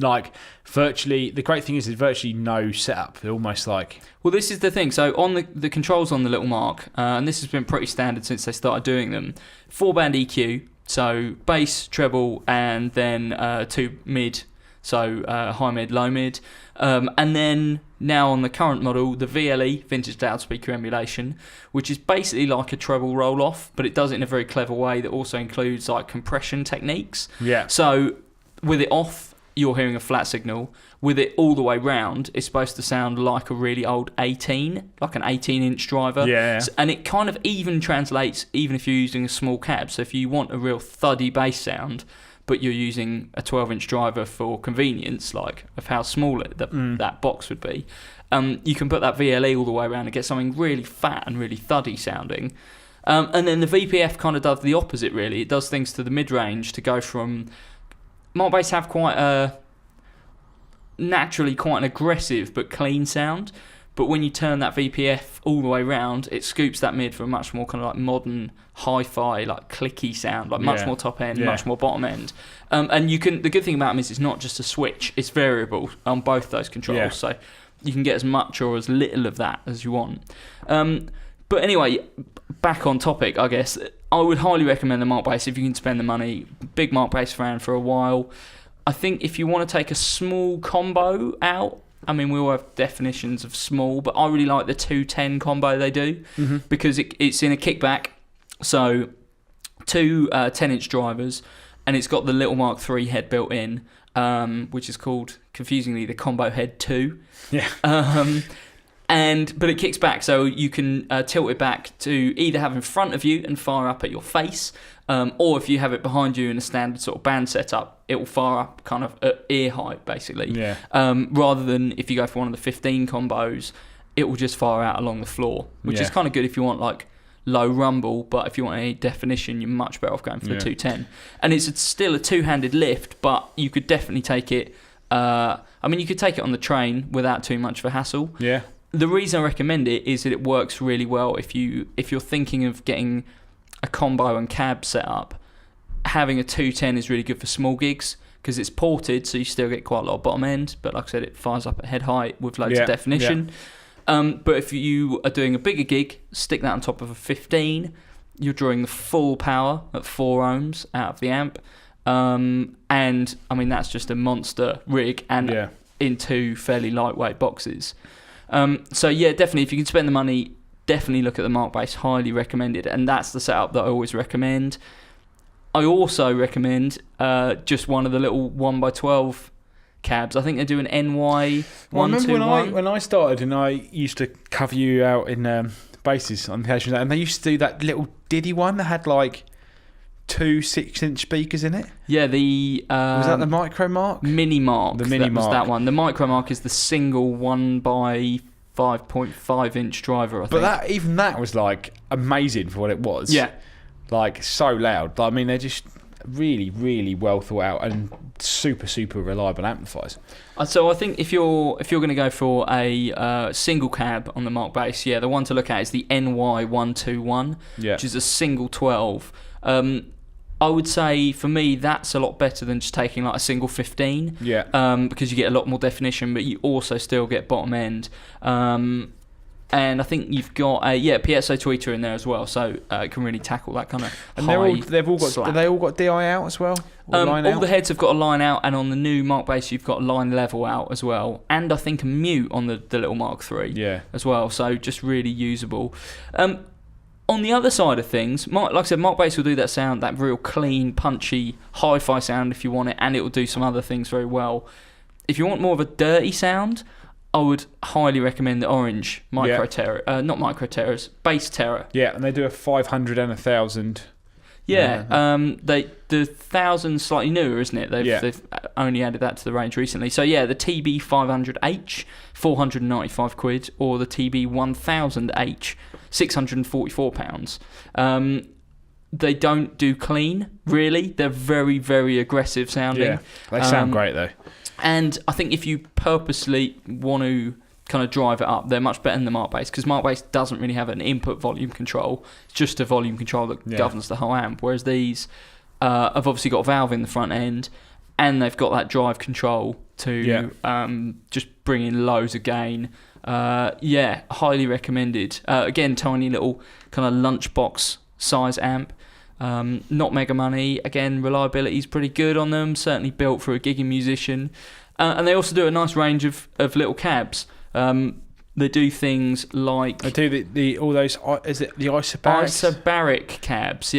virtually. The great thing is, there's virtually no setup. They're almost like. Well, this is the thing. So on the controls on the little Mark, and this has been pretty standard since they started doing them. 4-band EQ. So bass, treble, and then 2 mid, so high mid, low mid. And then now on the current model, the VLE, vintage loudspeaker emulation, which is basically like a treble roll-off, but it does it in a very clever way that also includes like compression techniques. So with it off, you're hearing a flat signal. With it all the way round, it's supposed to sound like a really old 18, like an 18-inch driver. And it kind of even translates, even if you're using a small cab. So if you want a real thuddy bass sound, but you're using a 12-inch driver for convenience, like of how small that box would be, you can put that VLE all the way around and get something really fat and really thuddy sounding. And then the VPF kind of does the opposite, really. It does things to the mid-range to go from... Mark bass have naturally quite an aggressive but clean sound, but when you turn that VPF all the way round, it scoops that mid for a much more kind of like modern hi-fi, like clicky sound, like much more top end, much more bottom end. And the good thing about them is it's not just a switch, it's variable on both those controls, so you can get as much or as little of that as you want. But anyway, back on topic, I guess, I would highly recommend the Mark bass if you can spend the money. Big Mark bass fan for a while. I think if you want to take a small combo out, I mean, we all have definitions of small, but I really like the 210 combo they do because it's in a kickback. So 2 10-inch drivers, and it's got the little Mark III head built in, which is called, confusingly, the Combo Head 2. But it kicks back, so you can tilt it back to either have in front of you and fire up at your face, or if you have it behind you in a standard sort of band setup, it will fire up kind of at ear height, basically. Rather than if you go for one of the 15 combos, it will just fire out along the floor, which is kind of good if you want like low rumble, but if you want any definition, you're much better off going for the 210. And it's still a two-handed lift, but you could definitely take it. You could take it on the train without too much of a hassle. The reason I recommend it is that it works really well if you're thinking of getting a combo and cab set up. Having a 210 is really good for small gigs because it's ported, so you still get quite a lot of bottom end, but like I said, it fires up at head height with loads of definition. But if you are doing a bigger gig, stick that on top of a 15, you're drawing the full power at 4 ohms out of the amp. And I mean, that's just a monster rig and in 2 fairly lightweight boxes. Definitely, if you can spend the money, definitely look at the Mark bass. Highly recommended, and that's the setup that I always recommend. I also recommend just one of the little 1x12 cabs. I think they do an NY 121. I remember when I started, and I used to cover you out in basses on occasion, and they used to do that little diddy one that had like 2 6-inch speakers in it. Yeah, the was that the Micro Mark? Mini Mark. The Mini Mark was that one. The Micro Mark is the single 1x5.5-inch driver, I think. But even that was like amazing for what it was. Like so loud. I mean, they're just really, really well thought out and super, super reliable amplifiers. So I think if you're going to go for a single cab on the Mark bass, the one to look at is the NY 121, which is a single 12. I would say for me that's a lot better than just taking like a single 15. Yeah. Because you get a lot more definition, but you also still get bottom end. And I think you've got a piezo tweeter in there as well, so it can really tackle that kind of And high they've all got. slap. Do they all got DI out as well? Or line All out? the heads have got a line out, and on the new Mark Bass you've got line level out as well, and I think a mute on the little Mark III as well. So just really usable. On the other side of things, like I said, Mark Bass will do that sound, that real clean, punchy, hi-fi sound if you want it, and it will do some other things very well. If you want more of a dirty sound, I would highly recommend the Orange Micro Terror, not Micro Terrors, Bass Terror. Yeah, and they do a 500 and a 1000. Yeah, the 1000's slightly newer, isn't it? They've only added that to the range recently. So yeah, the TB 500H, 495 quid, or the TB 1000H, 644 pounds. They don't do clean, really. They're very, very aggressive sounding. Yeah, they sound great though. And I think if you purposely want to kind of drive it up, they're much better than the Mark Bass, because Mark Bass doesn't really have an input volume control. It's just a volume control that governs the whole amp, whereas these have obviously got a valve in the front end, and they've got that drive control to just bring in loads of gain. Highly recommended. Again, tiny little kind of lunchbox size amp. Not mega money. Again, reliability is pretty good on them, certainly built for a gigging musician. And they also do a nice range of little cabs. They do things like... They do the all those... Is it the isobarics? Isobaric cabs,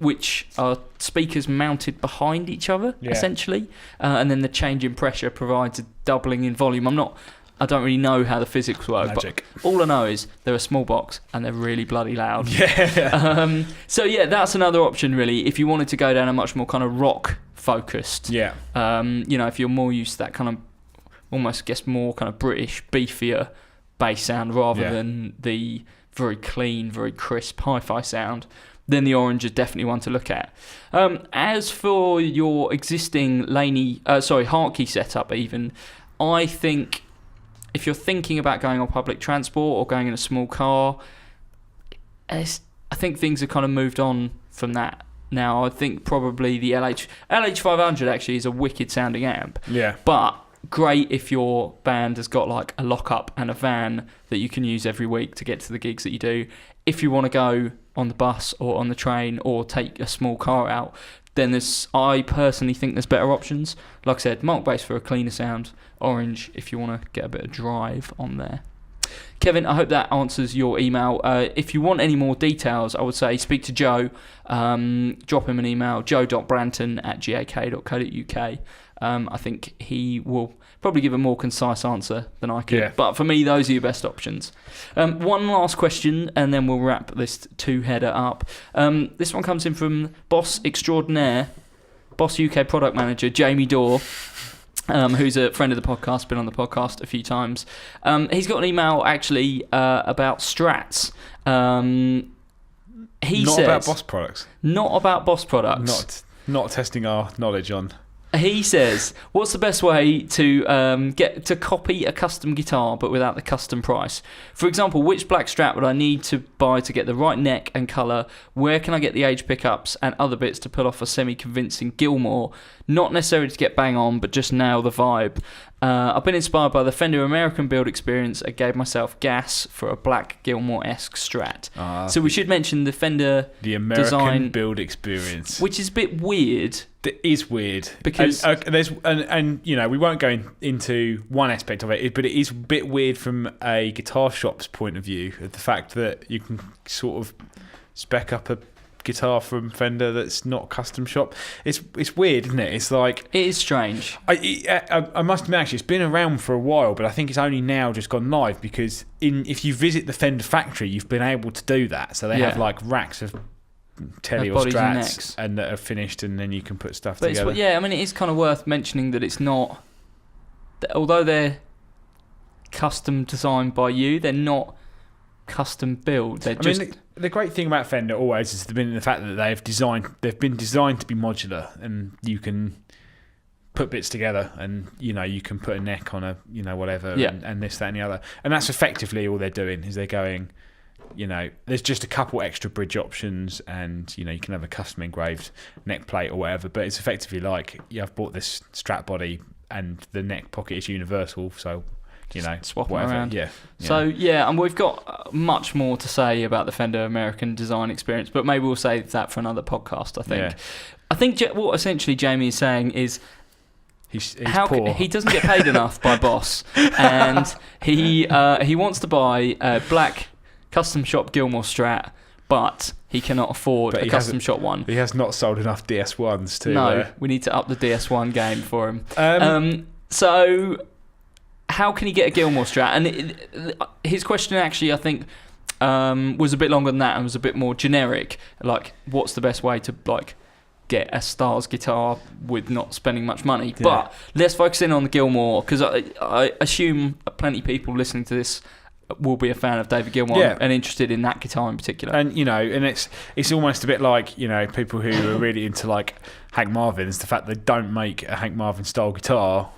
which are speakers mounted behind each other, essentially. And then the change in pressure provides a doubling in volume. I don't really know how the physics work, Magic. But all I know is they're a small box and they're really bloody loud. Yeah. That's another option, really, if you wanted to go down a much more kind of rock focused. Yeah. If you're more used to that kind of, almost, I guess, more kind of British, beefier bass sound rather than the very clean, very crisp hi-fi sound, then the Orange is definitely one to look at. As for your existing Hartkey setup, even, I think... if you're thinking about going on public transport or going in a small car, I think things have kind of moved on from that now. I think probably the LH500 actually is a wicked sounding amp. Yeah. But great if your band has got like a lockup and a van that you can use every week to get to the gigs that you do. If you want to go on the bus or on the train or take a small car out, then I personally think there's better options. Like I said, Mark Bass for a cleaner sound, Orange if you want to get a bit of drive on there. Kevin, I hope that answers your email. If you want any more details, I would say speak to Joe. Drop him an email, joe.branton@gak.co.uk. I think he will probably give a more concise answer than I could. Yeah. But for me, those are your best options. One last question, and then we'll wrap this two-header up. This one comes in from Boss Extraordinaire, Boss UK Product Manager, Jamie Dorr. Who's a friend of the podcast, been on the podcast a few times. He's got an email actually about Strats. He Not says, about Boss products. Not about Boss products. Not testing our knowledge on. He says, what's the best way to get to copy a custom guitar but without the custom price? For example, which black Strat would I need to buy to get the right neck and colour? Where can I get the age pickups and other bits to pull off a semi-convincing Gilmour? Not necessarily to get bang on, but just nail the vibe. I've been inspired by the Fender American build experience and gave myself gas for a black Gilmour-esque Strat. So we should mention the Fender the American design build experience, which is a bit weird. It is weird because there's we won't go into one aspect of it, but it is a bit weird from a guitar shop's point of view. The fact that you can sort of spec up a guitar from Fender that's not custom shop, it's weird, isn't it? It's like, it is strange. I must admit, actually, it's been around for a while, but I think it's only now just gone live because if you visit the Fender factory, you've been able to do that. So they have like racks of Telly or Strats and that are finished, and then you can put stuff together. It is kind of worth mentioning that it's not, although they're custom designed by you, they're not custom build. The great thing about Fender always has been the fact that they've been designed to be modular, and you can put bits together, and you can put a neck on a whatever, and this, that, and the other, and that's effectively all they're doing is they're going, there's just a couple extra bridge options, and you can have a custom engraved neck plate or whatever. But it's effectively like I've bought this strap body, and the neck pocket is universal, so swap them whatever. around. Yeah. So and we've got much more to say about the Fender American design experience, but maybe we'll save that for another podcast. I think. Yeah. I think what essentially Jamie is saying is. He's poor. He doesn't get paid enough by Boss, and he wants to buy a black custom shop Gilmore Strat, but he cannot afford a custom shop one. He has not sold enough DS1s to. No, we need to up the DS1 game for him. So how can he get a Gilmore Strat? And his question actually, I think, was a bit longer than that and was a bit more generic. Like, what's the best way to get a Stars guitar with not spending much money? Yeah. But let's focus in on the Gilmore, because I assume plenty of people listening to this will be a fan of David Gilmour and interested in that guitar in particular. And and it's almost a bit like people who are really into like Hank Marvin's, the fact they don't make a Hank Marvin style guitar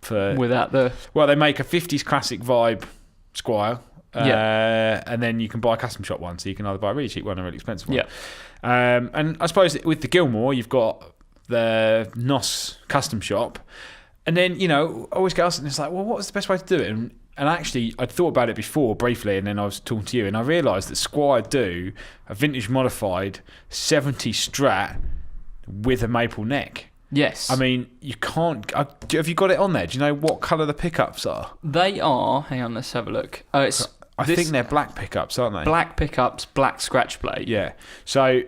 without they make a 50s classic vibe Squire, and then you can buy a custom shop one, so you can either buy a really cheap one or a really expensive one. And I suppose with the Gilmore you've got the NOS custom shop, and then I always get asked, and it's like, well, what's the best way to do it? And actually, I'd thought about it before briefly, and then I was talking to you, and I realised that Squire do a vintage modified 70 Strat with a maple neck. Yes. I mean, you can't. Have you got it on there? Do you know what colour the pickups are? They are. Hang on, let's have a look. I think they're black pickups, aren't they? Black pickups, black scratch plate. Yeah. So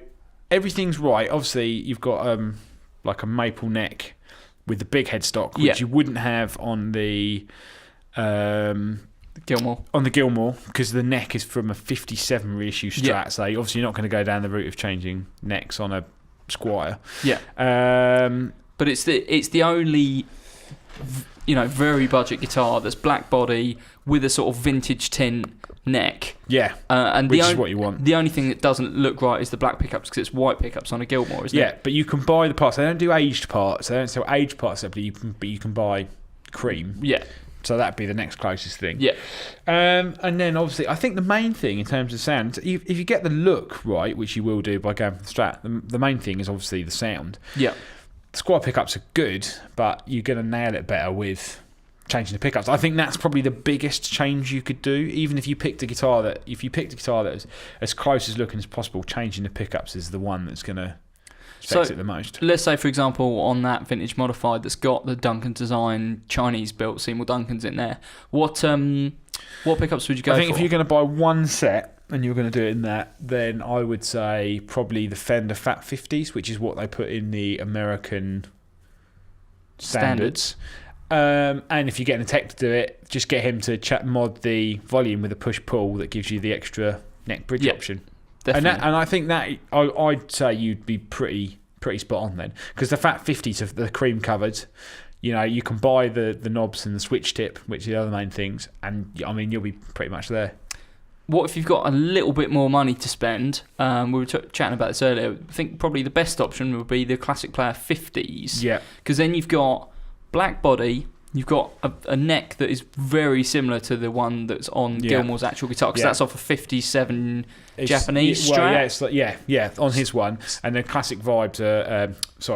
everything's right. Obviously, you've got like a maple neck with the big headstock, which you wouldn't have on the Gilmore. On the Gilmore, because the neck is from a 57 reissue Strat. So obviously you're not going to go down the route of changing necks on a Squire. Yeah. But it's the only very budget guitar that's black body with a sort of vintage tint neck. Yeah. And which is what you want. The only thing that doesn't look right is the black pickups, because it's white pickups on a Gilmore, isn't it? Yeah, but you can buy the parts. They don't do aged parts. They don't sell aged parts separately, but you can buy cream. Yeah. So that'd be the next closest thing. Yeah. And then obviously, I think the main thing in terms of sound, if you get the look right, which you will do by going for the Strat, the main thing is obviously the sound. Yeah. The Squire pickups are good, but you're going to nail it better with changing the pickups. I think that's probably the biggest change you could do. Even if you picked a guitar that is as close as looking as possible, changing the pickups is the one that's going to affect it the most. Let's say, for example, on that vintage modified that's got the Duncan design Chinese built Seymour Duncans in there, what pickups would you go for? I think if you're going to buy one set and you're going to do it in that, then I would say probably the Fender Fat 50s, which is what they put in the American standards. And if you're getting a tech to do it, just get him to mod the volume with a push-pull that gives you the extra neck bridge option. Definitely. And I think that I'd say you'd be pretty spot on then, because the Fat 50s are the cream covered. You can buy the knobs and the switch tip, which are the other main things, and I mean you'll be pretty much there. What if you've got a little bit more money to spend? We were chatting about this earlier. I think probably the best option would be the Classic Player 50s. Yeah. Because then you've got black body. You've got a neck that is very similar to the one that's on Gilmour's actual guitar, because that's off a 57 Japanese Strat. Yeah, on his one. And the classic vibes are,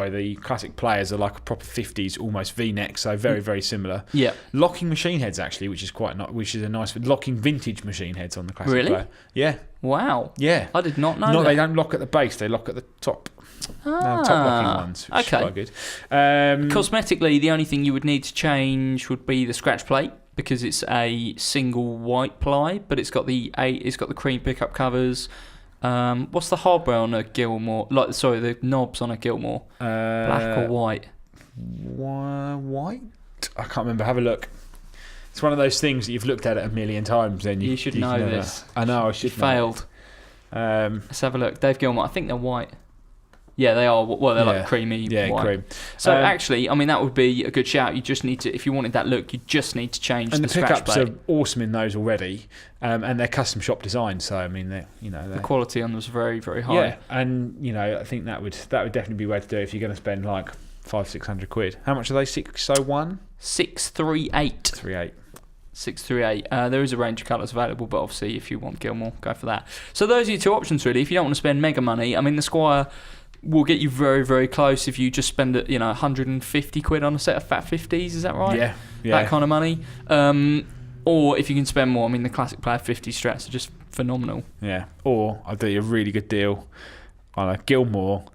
the classic players are like a proper 50s, almost V-neck, so very, very similar. Yeah. Locking machine heads, actually, which is a nice... Locking vintage machine heads on the classic player. Yeah. Wow. Yeah. I did not know that. They don't lock at the base, they lock at the top. Top locking ones, which is quite good. Cosmetically, the only thing you would need to change would be the scratch plate, because it's a single white ply, but it's got the cream pickup covers. What's the hardware on a Gilmour? The knobs on a Gilmour. Black or white? White? I can't remember. Have a look. It's one of those things that you've looked at it a million times, and you should know this. I know. I should. You failed. Let's have a look. Dave Gilmour. I think they're white. Yeah, they are. Well, they're like creamy white. Cream. So actually, I mean, that would be a good shout. You just need to, if you wanted that look, you just need to change the scratch plate. And the pickups are awesome in those already, and they're custom shop design. So I mean, the quality on them is very, very high. Yeah, and I think that would definitely be a way to do it if you're going to spend like £500-600. How much are they? 601? 638. 38. 638. There is a range of colours available, but obviously if you want Gilmore, go for that. So those are your two options really. If you don't want to spend mega money, I mean the Squire will get you very, very close if you just spend 150 quid on a set of Fat 50s. Is that right? Yeah. That kind of money. Or if you can spend more, I mean the Classic Player 50 strats are just phenomenal. Yeah. Or I'll do you a really good deal on a Gilmore.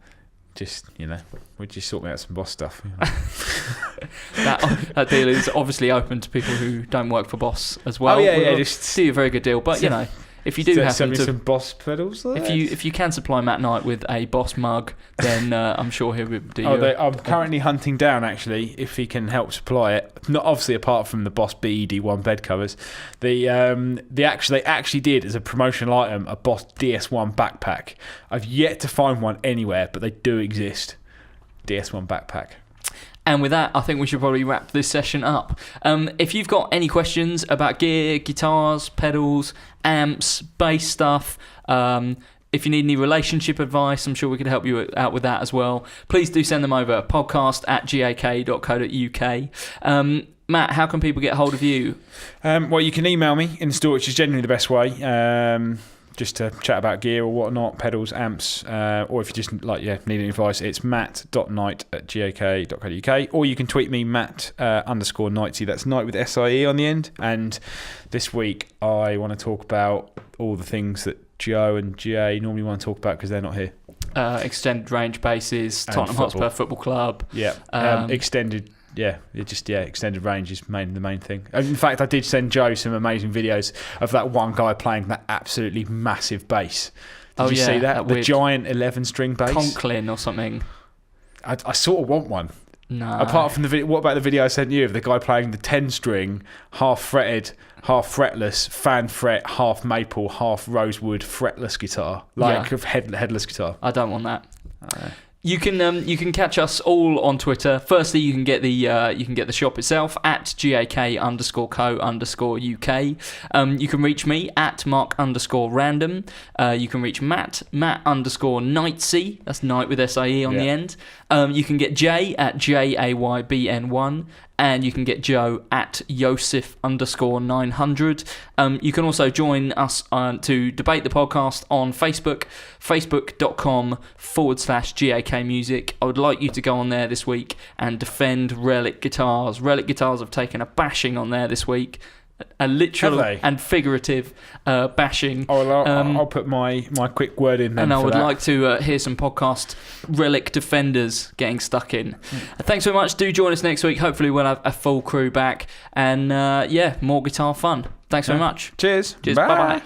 Just, we'll just sort me out some Boss stuff. That deal is obviously open to people who don't work for Boss as well. Oh yeah, just do you a very good deal. But if you do happen send me to some Boss pedals, if you can supply Matt Knight with a Boss mug, then I'm sure he'll do you. I'm currently hunting down actually if he can help supply it. Not obviously apart from the Boss BED1 bed covers, they actually did as a promotional item a Boss DS1 backpack. I've yet to find one anywhere, but they do exist. DS1 backpack. And with that, I think we should probably wrap this session up. If you've got any questions about gear, guitars, pedals, amps, bass stuff, if you need any relationship advice, I'm sure we could help you out with that as well. Please do send them over, podcast@gak.co.uk. Matt, how can people get hold of you? Well, you can email me in the store, which is generally the best way. Just to chat about gear or whatnot, pedals, amps, or if you just need any advice, it's matt.knight@gak.co.uk, or you can tweet me Matt_Knightsy. That's Knight with SIE on the end. And this week I want to talk about all the things that Joe and GA normally want to talk about because they're not here. Extended range bases, Tottenham Hotspur Football Club. Yeah, extended. Yeah, extended range is the main thing. In fact, I did send Joe some amazing videos of that one guy playing that absolutely massive bass. Did you see that? The giant 11-string bass? Conklin or something. I sort of want one. No. Apart from the video, what about the video I sent you of the guy playing the 10-string, half fretted, half fretless, fan fret, half maple, half rosewood fretless guitar, headless guitar? I don't want that. You can catch us all on Twitter. Firstly, you can get the shop itself at GAK_co_UK. You can reach me at Mark_random. You can reach Matt_Knightsy. That's Knight with SIE on the end. You can get Jay at JAYBN1. And you can get Joe at Yosef_900. You can also join us to debate the podcast on Facebook, facebook.com/GAK Music. I would like you to go on there this week and defend Relic Guitars. Relic Guitars have taken a bashing on there this week. A literal and figurative bashing. I'll put my quick word in there. And I would like to hear some podcast Relic defenders getting stuck in. Thanks very much. Do join us next week. Hopefully we'll have a full crew back. And more guitar fun. Thanks very much. Cheers. Bye-bye.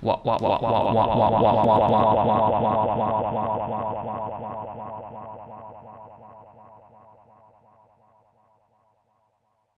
What?